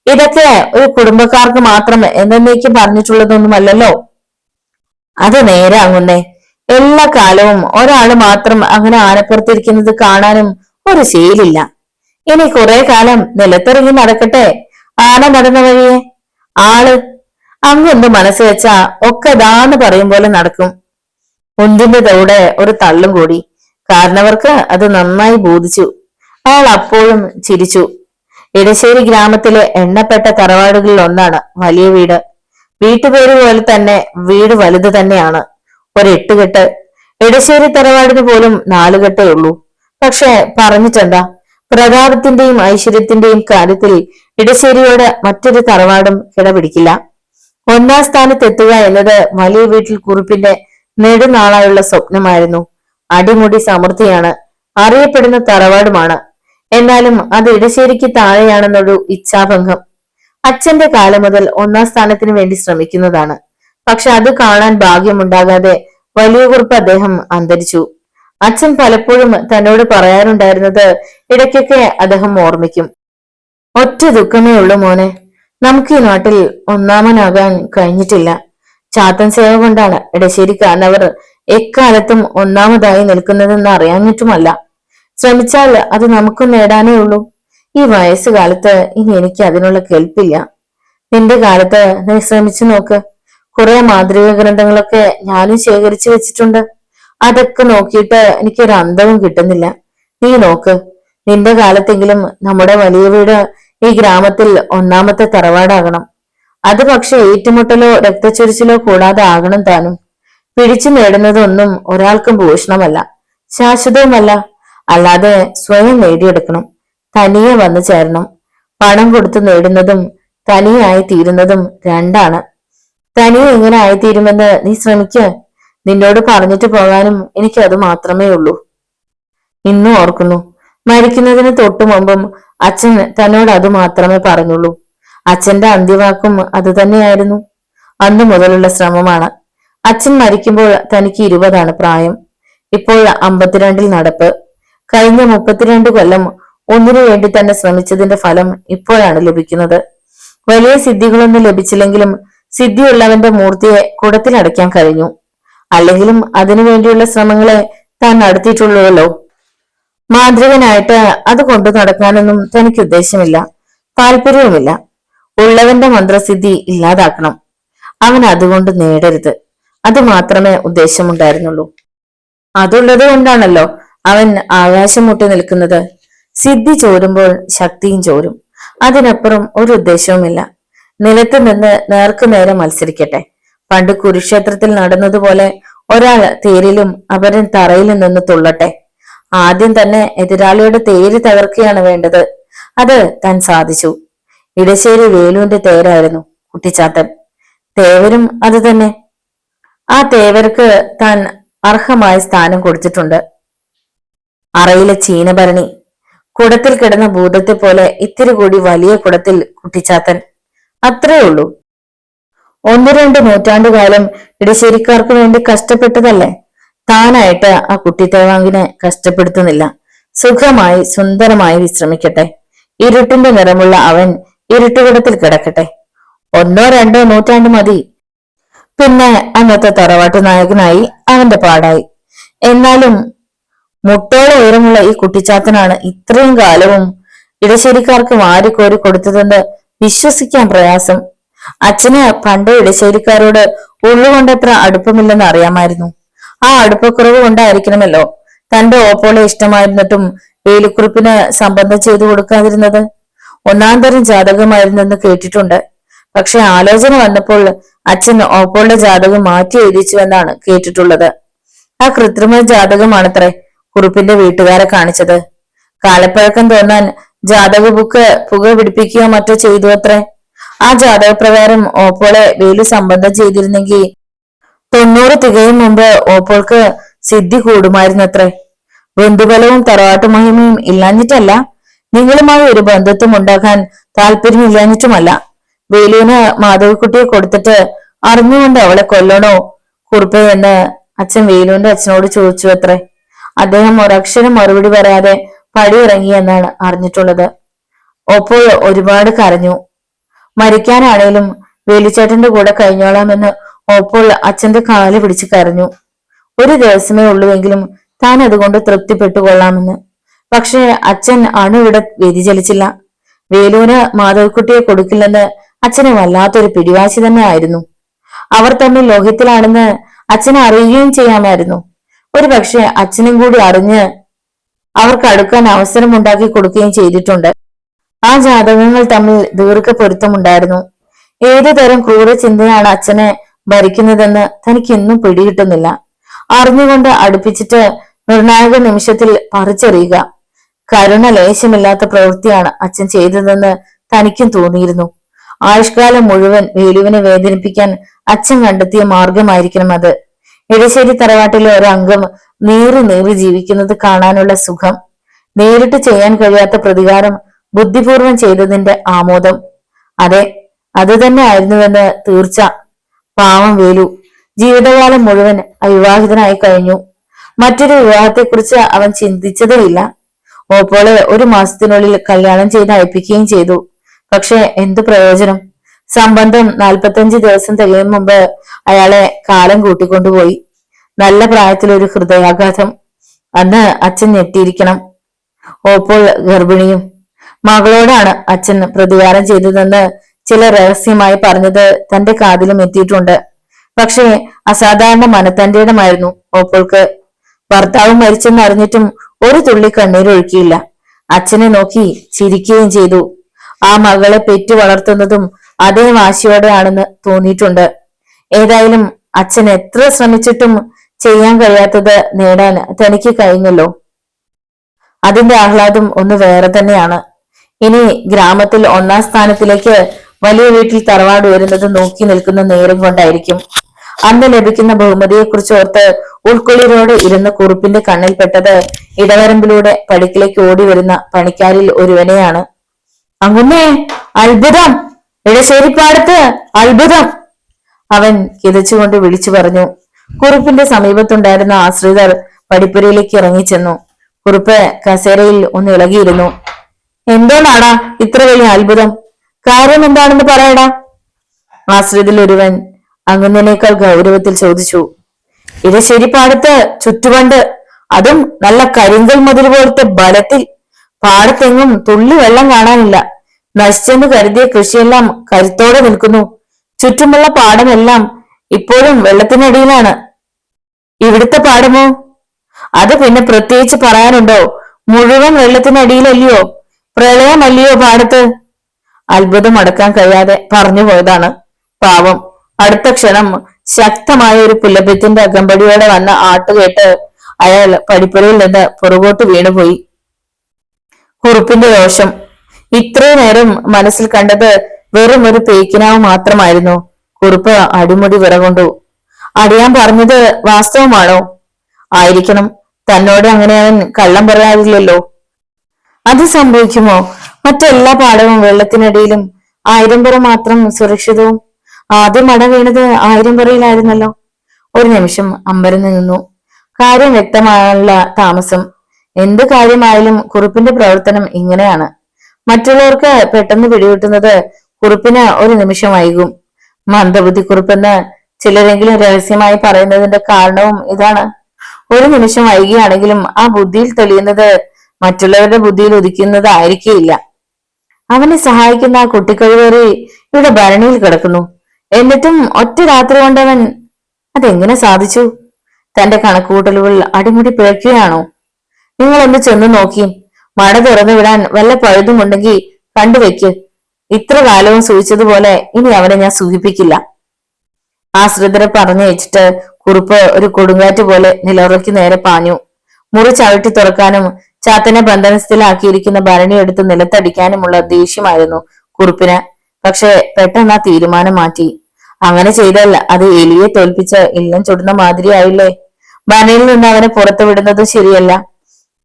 ഇതൊക്കെ ഒരു കുടുംബക്കാർക്ക് മാത്രം എന്നേക്കും പറഞ്ഞിട്ടുള്ളതൊന്നുമല്ലല്ലോ. അത് നേരാങ്ങുന്നേ. എല്ലാ കാലവും ഒരാള് മാത്രം അങ്ങനെ ആനപ്പുറത്തിരിക്കുന്നത് കാണാനും ഒരു ശീലില്ല. ഇനി കുറെ കാലം നിലത്തിറങ്ങി നടക്കട്ടെ ആന നടന്ന വഴിയെ. ആള് അങ്ങൊന്ന് മനസ്സ് വെച്ചാ ഒക്കെ ദാന്ന് പറയും പോലെ നടക്കും. മുന്തിന്റെ തോടെ ഒരു തള്ളും കൂടി. കാരണവർക്ക് അത് നന്നായി ബോധിച്ചു. അയാൾ അപ്പോഴും ചിരിച്ചു. ഇടശ്ശേരി ഗ്രാമത്തിലെ എണ്ണപ്പെട്ട തറവാടുകളിൽ ഒന്നാണ് വലിയ വീട്. വീട്ടുപേര് പോലെ തന്നെ വീട് വലുത് തന്നെയാണ്. ഒരു 8 കെട്ട്. ഇടശ്ശേരി തറവാടിന് പോലും 4 കെട്ടേ ഉള്ളൂ. പക്ഷെ പറഞ്ഞിട്ടെന്താ, പ്രതാപത്തിന്റെയും ഐശ്വര്യത്തിന്റെയും കാര്യത്തിൽ ഇടശ്ശേരിയോട് മറ്റൊരു തറവാടും കിടപിടിക്കില്ല. 1ാം സ്ഥാനത്തെത്തുക എന്നത് വലിയ വീട്ടിൽ കുറുപ്പിന്റെ നെടുനാളായുള്ള സ്വപ്നമായിരുന്നു. അടിമുടി സമൃദ്ധിയാണ്, അറിയപ്പെടുന്ന തറവാടുമാണ്. എന്നാലും അത് ഇടശ്ശേരിക്ക് താഴെയാണെന്നൊരു ഇച്ഛാഭംഗം. അച്ഛന്റെ കാലം മുതൽ 1ാം സ്ഥാനത്തിന് വേണ്ടി ശ്രമിക്കുന്നതാണ്. പക്ഷെ അത് കാണാൻ ഭാഗ്യമുണ്ടാകാതെ വലിയ കുറുപ്പ് അദ്ദേഹം അന്തരിച്ചു. അച്ഛൻ പലപ്പോഴും തന്നോട് പറയാറുണ്ടായിരുന്നത് ഇടയ്ക്കൊക്കെ അദ്ദേഹം ഓർമ്മിക്കും. ഒറ്റ ദുഃഖമേ ഉള്ളൂ മോനെ, നമുക്ക് ഈ നാട്ടിൽ ഒന്നാമനാകാൻ കഴിഞ്ഞിട്ടില്ല. ചാത്തൻ സേവ കൊണ്ടാണ് ഇടശ്ശേരിക്കാരനവർ എക്കാലത്തും ഒന്നാമതായി നിൽക്കുന്നതെന്ന് അറിയാഞ്ഞിട്ടുമല്ല. ശ്രമിച്ചാൽ അത് നമുക്കും നേടാനേ ഉള്ളൂ. ഈ വയസ്സുകാലത്ത് ഇനി എനിക്ക് അതിനുള്ള കെൽപ്പില്ല. നിന്റെ കാലത്ത് നീ ശ്രമിച്ചു നോക്ക്. കുറെ മാതൃക ഗ്രന്ഥങ്ങളൊക്കെ ഞാനും ശേഖരിച്ചു വെച്ചിട്ടുണ്ട്. അതൊക്കെ നോക്കിയിട്ട് എനിക്കൊരു അന്തവും കിട്ടുന്നില്ല. നീ നോക്ക്, നിന്റെ കാലത്തെങ്കിലും നമ്മുടെ വലിയ വീട് ഈ ഗ്രാമത്തിൽ 1ാമത്തെ തറവാടാകണം. അത് പക്ഷെ ഏറ്റുമുട്ടലോ രക്തച്ചൊരിച്ചിലോ കൂടാതെ ആകണം താനും. പിടിച്ചു നേടുന്നതൊന്നും ഒരാൾക്കും ഭൂഷണമല്ല, ശാശ്വതവുമല്ല. അല്ലാതെ സ്വയം നേടിയെടുക്കണം, തനിയെ വന്നു ചേരണം. പണം കൊടുത്തു നേടുന്നതും തനിയെ ആയി തീരുന്നതും രണ്ടാണ്. തനിയെ എങ്ങനെ ആയിത്തീരുമെന്ന് നീ ശ്രമിക്ക. നിന്നോട് പറഞ്ഞിട്ട് പോകാനും എനിക്ക് അത് മാത്രമേ ഉള്ളൂ. ഇന്നും ഓർക്കുന്നു, മരിക്കുന്നതിന് തൊട്ടു മുമ്പും അച്ഛൻ തന്നോട് അത് മാത്രമേ പറഞ്ഞുള്ളൂ. അച്ഛന്റെ അന്ത്യവാക്കും അത് തന്നെയായിരുന്നു. അന്നു മുതലുള്ള ശ്രമമാണ്. അച്ഛൻ മരിക്കുമ്പോൾ തനിക്ക് 20 പ്രായം. ഇപ്പോൾ 52 നടപ്പ്. കഴിഞ്ഞ 32 കൊല്ലം ഒന്നിനു വേണ്ടി തന്നെ ശ്രമിച്ചതിന്റെ ഫലം ഇപ്പോഴാണ് ലഭിക്കുന്നത്. വലിയ സിദ്ധികളൊന്നും ലഭിച്ചില്ലെങ്കിലും സിദ്ധിയുള്ളവന്റെ മൂർത്തിയെ കുടത്തിലടയ്ക്കാൻ കഴിഞ്ഞു. അല്ലെങ്കിലും അതിനു വേണ്ടിയുള്ള ശ്രമങ്ങളെ താൻ നടത്തിയിട്ടുള്ളൂവല്ലോ. മാന്ത്രികനായിട്ട് അത് കൊണ്ടു നടക്കാനൊന്നും തനിക്ക് ഉദ്ദേശമില്ല, താല്പര്യവുമില്ല. ഉള്ളവന്റെ മന്ത്രസിദ്ധി ഇല്ലാതാക്കണം, അവൻ അതുകൊണ്ട് നേടരുത്. അത് മാത്രമേ ഉദ്ദേശമുണ്ടായിരുന്നുള്ളൂ. അതുള്ളത് കൊണ്ടാണല്ലോ അവൻ ആകാശം മുട്ടി നിൽക്കുന്നത്. സിദ്ധി ചോരുമ്പോൾ ശക്തിയും ചോരും. അതിനപ്പുറം ഒരു ഉദ്ദേശവുമില്ല. നിലത്ത് നിന്ന് നേർക്കുനേരെ മത്സരിക്കട്ടെ. പണ്ട് കുരുക്ഷേത്രത്തിൽ നടന്നതുപോലെ ഒരാൾ തേരിലും അപരൻ തറയിലും നിന്ന് തുള്ളട്ടെ. ആദ്യം തന്നെ എതിരാളിയുടെ തേര് തകർക്കുകയാണ് വേണ്ടത്. അത് താൻ സാധിച്ചു. ഇടശ്ശേരി വേലുവിന്റെ തേരായിരുന്നു കുട്ടിച്ചാത്തൻ. തേവരും അത് തന്നെ. ആ തേവർക്ക് താൻ അർഹമായ സ്ഥാനം കൊടുത്തിട്ടുണ്ട്. അറയിലെ ചീനഭരണി, കുടത്തിൽ കിടന്ന ഭൂതത്തെ പോലെ ഇത്തിരി കൂടി വലിയ കുടത്തിൽ കുട്ടിച്ചാത്തൻ. അത്രേ ഉള്ളൂ. ഒന്ന് രണ്ട് നൂറ്റാണ്ടുകാലം ഇടശ്ശേരിക്കാർക്ക് വേണ്ടി കഷ്ടപ്പെട്ടതല്ലേ? താനായിട്ട് ആ കുട്ടിത്തേവാങ്കിനെ കഷ്ടപ്പെടുത്തുന്നില്ല. സുഖമായി സുന്ദരമായി വിശ്രമിക്കട്ടെ. ഇരുട്ടിന്റെ നിറമുള്ള അവൻ ഇരുട്ടുകുടത്തിൽ കിടക്കട്ടെ. ഒന്നോ രണ്ടോ നൂറ്റാണ്ട് മതി. പിന്നെ അന്നത്തെ തറവാട്ടു നായകനായി അവന്റെ പാടായി. എന്നാലും മുട്ടോളം ഉയരമുള്ള ഈ കുട്ടിച്ചാത്തനാണ് ഇത്രയും കാലവും ഇടശ്ശേരിക്കാർക്ക് വാരിക്കോരി കൊടുത്തതെന്ന് വിശ്വസിക്കാൻ പ്രയാസം. അച്ഛന് പണ്ട് ഇടശ്ശേരിക്കാരോട് ഉള്ളുകൊണ്ടത്ര അടുപ്പമില്ലെന്ന് അറിയാമായിരുന്നു. ആ അടുപ്പക്കുറവ് കൊണ്ടായിരിക്കണമല്ലോ തന്റെ ഓപ്പോളെ ഇഷ്ടമായിരുന്നിട്ടും വേലുക്കുറിപ്പിന് സംബന്ധം ചെയ്തു കൊടുക്കാതിരുന്നത്. ഒന്നാം തരം ജാതകമായിരുന്നെന്ന് കേട്ടിട്ടുണ്ട്. പക്ഷെ ആലോചന വന്നപ്പോൾ അച്ഛൻ ഓപ്പോളുടെ ജാതകം മാറ്റി എഴുതിച്ചുവെന്നാണ് കേട്ടിട്ടുള്ളത്. ആ കൃത്രിമ ജാതകമാണത്രേ കുറിപ്പിന്റെ വീട്ടുകാരെ കാണിച്ചത്. കാലപ്പഴക്കം തോന്നാൻ ജാതക ബുക്ക് പുക പിടിപ്പിക്കുകയോ മറ്റോ ചെയ്തു അത്രേ. ആ ജാതകപ്രകാരം ഓപ്പോളെ വേലു സംബന്ധം ചെയ്തിരുന്നെങ്കിൽ 90 തികയും മുമ്പ് ഓപ്പോൾക്ക് സിദ്ധി കൂടുമായിരുന്നത്രേ. ബന്ധുബലവും തറവാട്ടു മഹിമയും ഇല്ലാഞ്ഞിട്ടല്ല, നിങ്ങളുമായി ഒരു ബന്ധത്വം ഉണ്ടാക്കാൻ താല്പര്യമില്ലാഞ്ഞിട്ടുമല്ല. വേലുവിന് മാധവിക്കുട്ടിയെ കൊടുത്തിട്ട് അറിഞ്ഞുകൊണ്ട് അവളെ കൊല്ലണോ കുറുപ്പേ എന്ന് അച്ഛൻ വേലുവിന്റെ അച്ഛനോട് ചോദിച്ചു അത്രേ. അദ്ദേഹം ഒരക്ഷരം മറുപടി പറയാതെ പടിയിറങ്ങി എന്നാണ് അറിഞ്ഞിട്ടുള്ളത്. ഓപ്പോൾ ഒരുപാട് കരഞ്ഞു. മരിക്കാനാണേലും വേലുച്ചേട്ടന്റെ കൂടെ കഴിഞ്ഞോളാമെന്ന് ഓപ്പോൾ അച്ഛന്റെ കാല് പിടിച്ച് കരഞ്ഞു. ഒരു ദിവസമേ ഉള്ളുവെങ്കിലും താൻ അതുകൊണ്ട് തൃപ്തിപ്പെട്ടുകൊള്ളാമെന്ന്. പക്ഷെ അച്ഛൻ അണുവിടെ വ്യതിചലിച്ചില്ല. വേലുവിന് മാധവിക്കുട്ടിയെ കൊടുക്കില്ലെന്ന് അച്ഛന് വല്ലാത്തൊരു പിടിവാശി തന്നെ ആയിരുന്നു. അവർ തമ്മിൽ ലോഹ്യത്തിലാണെന്ന് അച്ഛനെ അറിയുകയും ചെയ്യാമായിരുന്നു. ഒരു പക്ഷെ അച്ഛനും കൂടി അറിഞ്ഞ് അവർക്ക് അടുക്കാൻ അവസരം ഉണ്ടാക്കി കൊടുക്കുകയും ചെയ്തിട്ടുണ്ട്. ആ ജാതകങ്ങൾ തമ്മിൽ ദീർഘ പൊരുത്തമുണ്ടായിരുന്നു. ഏതു തരം ക്രൂര ചിന്തയാണ് അച്ഛനെ ഭരിക്കുന്നതെന്ന് തനിക്ക് ഇന്നും പിടികിട്ടുന്നില്ല. അറിഞ്ഞുകൊണ്ട് അടുപ്പിച്ചിട്ട് നിർണായക നിമിഷത്തിൽ പറിച്ചെറിയുക, കരുണ ലേശമില്ലാത്ത പ്രവൃത്തിയാണ് അച്ഛൻ ചെയ്തതെന്ന് തനിക്കും തോന്നിയിരുന്നു. ആയുഷ്കാലം മുഴുവൻ വേലുവിനെ വേദനിപ്പിക്കാൻ അച്ഛൻ കണ്ടെത്തിയ മാർഗമായിരിക്കണം അത്. ഇടശ്ശേരി തറവാട്ടിലെ ഒരു അംഗം നീറി നീറി ജീവിക്കുന്നത് കാണാനുള്ള സുഖം, നേരിട്ട് ചെയ്യാൻ കഴിയാത്ത പ്രതികാരം ബുദ്ധിപൂർവം ചെയ്തതിന്റെ ആമോദം, അതെ അത് തന്നെ ആയിരുന്നുവെന്ന് തീർച്ച. പാവം വേലു ജീവിതകാലം മുഴുവൻ അവിവാഹിതനായി കഴിഞ്ഞു. മറ്റൊരു വിവാഹത്തെക്കുറിച്ച് അവൻ ചിന്തിച്ചതേയില്ല. ഓപ്പോളെ 1 മാസത്തിനുള്ളിൽ കല്യാണം ചെയ്ത് അയപ്പിക്കുകയും ചെയ്തു. പക്ഷെ എന്തു പ്രയോജനം? സംബന്ധം 45 ദിവസം തികയും മുമ്പ് അയാളെ കാലം കൂട്ടിക്കൊണ്ടുപോയി. നല്ല പ്രായത്തിലൊരു ഹൃദയാഘാതം. അന്ന് അച്ഛൻ ഞെട്ടിയിരിക്കണം. ഓപ്പോൾ ഗർഭിണിയും. മകളോടാണ് അച്ഛൻ പ്രതികാരം ചെയ്തതെന്ന് ചില രഹസ്യമായി പറഞ്ഞത് തന്റെ കാതിലും എത്തിയിട്ടുണ്ട്. പക്ഷേ അസാധാരണ മനത്തന്റേടമായിരുന്നു ഓപ്പോൾക്ക്. ഭർത്താവ് മരിച്ചെന്ന് അറിഞ്ഞിട്ടും ഒരു തുള്ളി കണ്ണീരൊഴുക്കിയില്ല. അച്ഛനെ നോക്കി ചിരിക്കുകയും ചെയ്തു. ആ മകളെ പെറ്റു വളർത്തുന്നതും അതേ വാശിയോടെയാണെന്ന് തോന്നിയിട്ടുണ്ട്. ഏതായാലും അച്ഛൻ എത്ര ശ്രമിച്ചിട്ടും ചെയ്യാൻ കഴിയാത്തത് നേടാൻ തനിക്ക് കഴിഞ്ഞല്ലോ. അതിന്റെ ആഹ്ലാദം ഒന്ന് വേറെ തന്നെയാണ്. ഇനി ഗ്രാമത്തിൽ 1-ാം സ്ഥാനത്തിലേക്ക് വലിയ വീട്ടിൽ തറവാട് വരുന്നത് നോക്കി നിൽക്കുന്ന നേരം കൊണ്ടായിരിക്കും. അന്ന് ലഭിക്കുന്ന ബഹുമതിയെക്കുറിച്ച് ഓർത്ത് ഉൾക്കൊള്ളിരോട് ഇരുന്ന കുറുപ്പിന്റെ കണ്ണിൽപ്പെട്ടത് ഇടവരമ്പിലൂടെ പടിക്കിലേക്ക് ഓടി വരുന്ന പണിക്കാരിൽ ഒരുവനെയാണ്. അങ്ങുന്നേ, അത്ഭുതം! ഇടശ്ശേരിപ്പാടത്ത് അത്ഭുതം! അവൻ കിതച്ചുകൊണ്ട് വിളിച്ചു പറഞ്ഞു. കുറുപ്പിന്റെ സമീപത്തുണ്ടായിരുന്ന ആശ്രിതർ പടിപ്പുരയിലേക്ക് ഇറങ്ങിച്ചെന്നു. കുറുപ്പ് കസേരയിൽ ഒന്ന് ഇളകിയിരുന്നു. എന്തോന്നാടാ ഇത്ര വലിയ അത്ഭുതം? കാര്യം എന്താണെന്ന് പറയടാ. ആശ്രിതിൽ ഒരുവൻ അങ്ങുന്നതിനേക്കാൾ ഗൗരവത്തിൽ ചോദിച്ചു. ഇടശ്ശേരിപ്പാടത്ത് ചുറ്റുപണ്ട്, അതും നല്ല കരിങ്കൽ മതിൽ പോലത്തെ ബലത്തിൽ. പാടത്തെങ്ങും തുള്ളി വെള്ളം കാണാനില്ല. നശിച്ചെന്ന് കരുതിയ കൃഷിയെല്ലാം കരുത്തോടെ നിൽക്കുന്നു. ചുറ്റുമുള്ള പാടമെല്ലാം ഇപ്പോഴും വെള്ളത്തിനടിയിലാണ്. ഇവിടുത്തെ പാടമോ? അത് പിന്നെ പ്രത്യേകിച്ച് പറയാനുണ്ടോ? മുഴുവൻ വെള്ളത്തിനടിയിലല്ലയോ? പ്രളയമല്ലയോ പാടത്ത്? അത്ഭുതം അടക്കാൻ കഴിയാതെ പറഞ്ഞു പോയതാണ്. പാവം. അടുത്ത ക്ഷണം ശക്തമായ ഒരു പുലഭ്യത്തിന്റെ അകമ്പടിയോടെ വന്ന ആട്ടുകേട്ട് അയാൾ പടിപ്പുരയിൽ നിന്ന് പുറകോട്ട് വീണുപോയി. കുറുപ്പിന്റെ രോഷം. ഇത്രയും നേരം മനസ്സിൽ കണ്ടത് വെറും ഒരു പേക്കിനാവ് മാത്രമായിരുന്നു. കുറുപ്പ് അടിമുടി വിറകൊണ്ടു. അറിയാൻ പറഞ്ഞത് വാസ്തവമാണോ? ആയിരിക്കണം. തന്നോട് അങ്ങനെ അവൻ കള്ളം പറയാറില്ലല്ലോ. അത് സംഭവിക്കുമോ? മറ്റെല്ലാ പാടവും വെള്ളത്തിനടിയിലും 1000 പുറം മാത്രം സുരക്ഷിതവും. ആദ്യം മട വീണത് 1000 പറയിലായിരുന്നല്ലോ. ഒരു നിമിഷം അമ്പരന്ന് നിന്നു. കാര്യം വ്യക്തമായുള്ള താമസം. എന്ത് കാര്യമായാലും കുറുപ്പിന്റെ പ്രവർത്തനം ഇങ്ങനെയാണ്. മറ്റുള്ളവർക്ക് പെട്ടെന്ന് പിടികിട്ടുന്നത് കുറുപ്പിന് ഒരു നിമിഷം വൈകും. മന്ദബുദ്ധി കുറുപ്പെന്ന് ചിലരെങ്കിലും രഹസ്യമായി പറയുന്നതിന്റെ കാരണവും ഇതാണ്. ഒരു നിമിഷം വൈകിയാണെങ്കിലും ആ ബുദ്ധിയിൽ തെളിയുന്നത് മറ്റുള്ളവരുടെ ബുദ്ധിയിൽ ഉദിക്കുന്നതായിരിക്കില്ല. അവനെ സഹായിക്കുന്ന ആ കുട്ടിക്കഴിവേറി ഇവിടെ ഭരണിയിൽ കിടക്കുന്നു. എന്നിട്ടും ഒറ്റ രാത്രി കൊണ്ടവൻ അതെങ്ങനെ സാധിച്ചു? തന്റെ കണക്കുകൂട്ടലുകൾ അടിമുടി പിഴയ്ക്കുകയാണോ? നിങ്ങളൊന്ന് ചെന്ന് നോക്കി. മട തുറന്നു വിടാൻ വല്ല പഴുതുമുണ്ടെങ്കിൽ കണ്ടുവെക്ക്. ഇത്ര കാലവും സൂചിച്ചതുപോലെ ഇനി അവനെ ഞാൻ സൂചിപ്പിക്കില്ല. ആശ്രിതരെ പറഞ്ഞു വെച്ചിട്ട് കുറുപ്പ് ഒരു കൊടുങ്കാറ്റ് പോലെ നിലവറയ്ക്ക് നേരെ പാഞ്ഞു. മുറി ചവിട്ടി തുറക്കാനും ചാത്തനെ ബന്ധനസ്ഥിലാക്കിയിരിക്കുന്ന ഭരണി എടുത്ത് നിലത്തടിക്കാനുമുള്ള ദേഷ്യമായിരുന്നു കുറുപ്പിന്. പക്ഷെ പെട്ടെന്ന് ആ തീരുമാനം മാറ്റി. അങ്ങനെ ചെയ്താൽ അത് എലിയെ തോൽപ്പിച്ച് ഇല്ലം ചുടുന്ന മാതിരിയായില്ലേ. ഭരണിയിൽ നിന്ന് അവനെ പുറത്തു വിടുന്നത് ശരിയല്ല.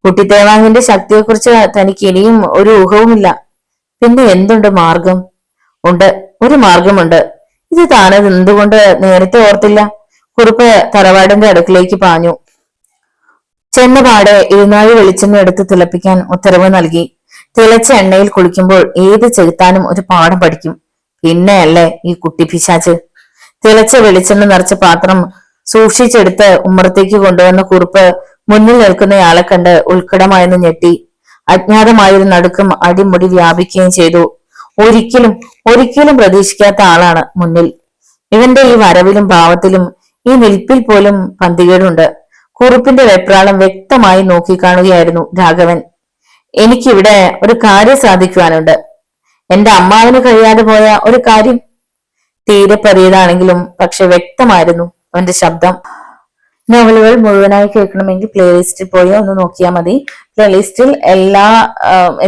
കുട്ടിത്തേവാങ്ങിന്റെ ശക്തിയെക്കുറിച്ച് തനിക്ക് ഇനിയും ഒരു ഊഹവുമില്ല. പിന്നെ എന്തുണ്ട് മാർഗം? ഉണ്ട്, ഒരു മാർഗമുണ്ട്. ഇത് താനത് എന്തുകൊണ്ട് നേരത്തെ ഓർത്തില്ല? കുറുപ്പ് തറവാടിന്റെ അടുക്കിലേക്ക് പാഞ്ഞു. ചെന്നപാടെ ഇരുന്നാഴി വെളിച്ചെണ്ണ എടുത്ത് തിളപ്പിക്കാൻ ഉത്തരവ് നൽകി. തിളച്ച എണ്ണയിൽ കുളിക്കുമ്പോൾ ഏത് ചെകുത്താനും ഒരു പാഠം പഠിക്കും. പിന്നെയല്ലേ ഈ കുട്ടി പിശാച്ച്. തിളച്ച വെളിച്ചെണ്ണ നിറച്ച പാത്രം സൂക്ഷിച്ചെടുത്ത് ഉമ്മറത്തേക്ക് കൊണ്ടുവന്ന കുറുപ്പ് മുന്നിൽ നിൽക്കുന്നയാളെ കണ്ട് ഉത്കടമായെന്ന് ഞെട്ടി. അജ്ഞാതമായൊരു നടുക്കം അടിമുടി വ്യാപിക്കുകയും ചെയ്തു. ഒരിക്കലും പ്രതീക്ഷിക്കാത്ത ആളാണ് മുന്നിൽ. ഇവന്റെ ഈ വരവിലും ഭാവത്തിലും ഈ നിൽപ്പിൽ പോലും പന്തികേടുണ്ട്. കുറുപ്പിന്റെ വെപ്രാളം വ്യക്തമായി നോക്കിക്കാണുകയായിരുന്നു രാഘവൻ. എനിക്കിവിടെ ഒരു കാര്യം സാധിക്കുവാനുണ്ട്. എന്റെ അമ്മാവിന് കഴിയാതെ പോയ ഒരു കാര്യം. തീരെ പറിയതാണെങ്കിലും പക്ഷെ വ്യക്തമായിരുന്നു അവന്റെ ശബ്ദം. നോവലുകൾ മുഴുവനായി കേൾക്കണമെങ്കിൽ പ്ലേലിസ്റ്റിൽ പോയി ഒന്ന് നോക്കിയാൽ മതി. പ്ലേലിസ്റ്റിൽ എല്ലാ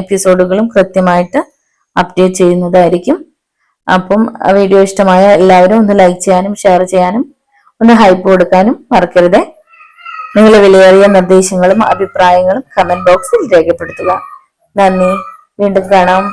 എപ്പിസോഡുകളും കൃത്യമായിട്ട് അപ്ഡേറ്റ് ചെയ്യുന്നതായിരിക്കും. അപ്പം വീഡിയോ ഇഷ്ടമായ എല്ലാവരും ഒന്ന് ലൈക്ക് ചെയ്യാനും ഷെയർ ചെയ്യാനും ഒന്ന് ഹൈപ്പ് കൊടുക്കാനും മറക്കരുത്. നിങ്ങളുടെ വിലയേറിയ നിർദ്ദേശങ്ങളും അഭിപ്രായങ്ങളും കമന്റ് ബോക്സിൽ രേഖപ്പെടുത്തുക. നന്ദി. വീണ്ടും കാണാം.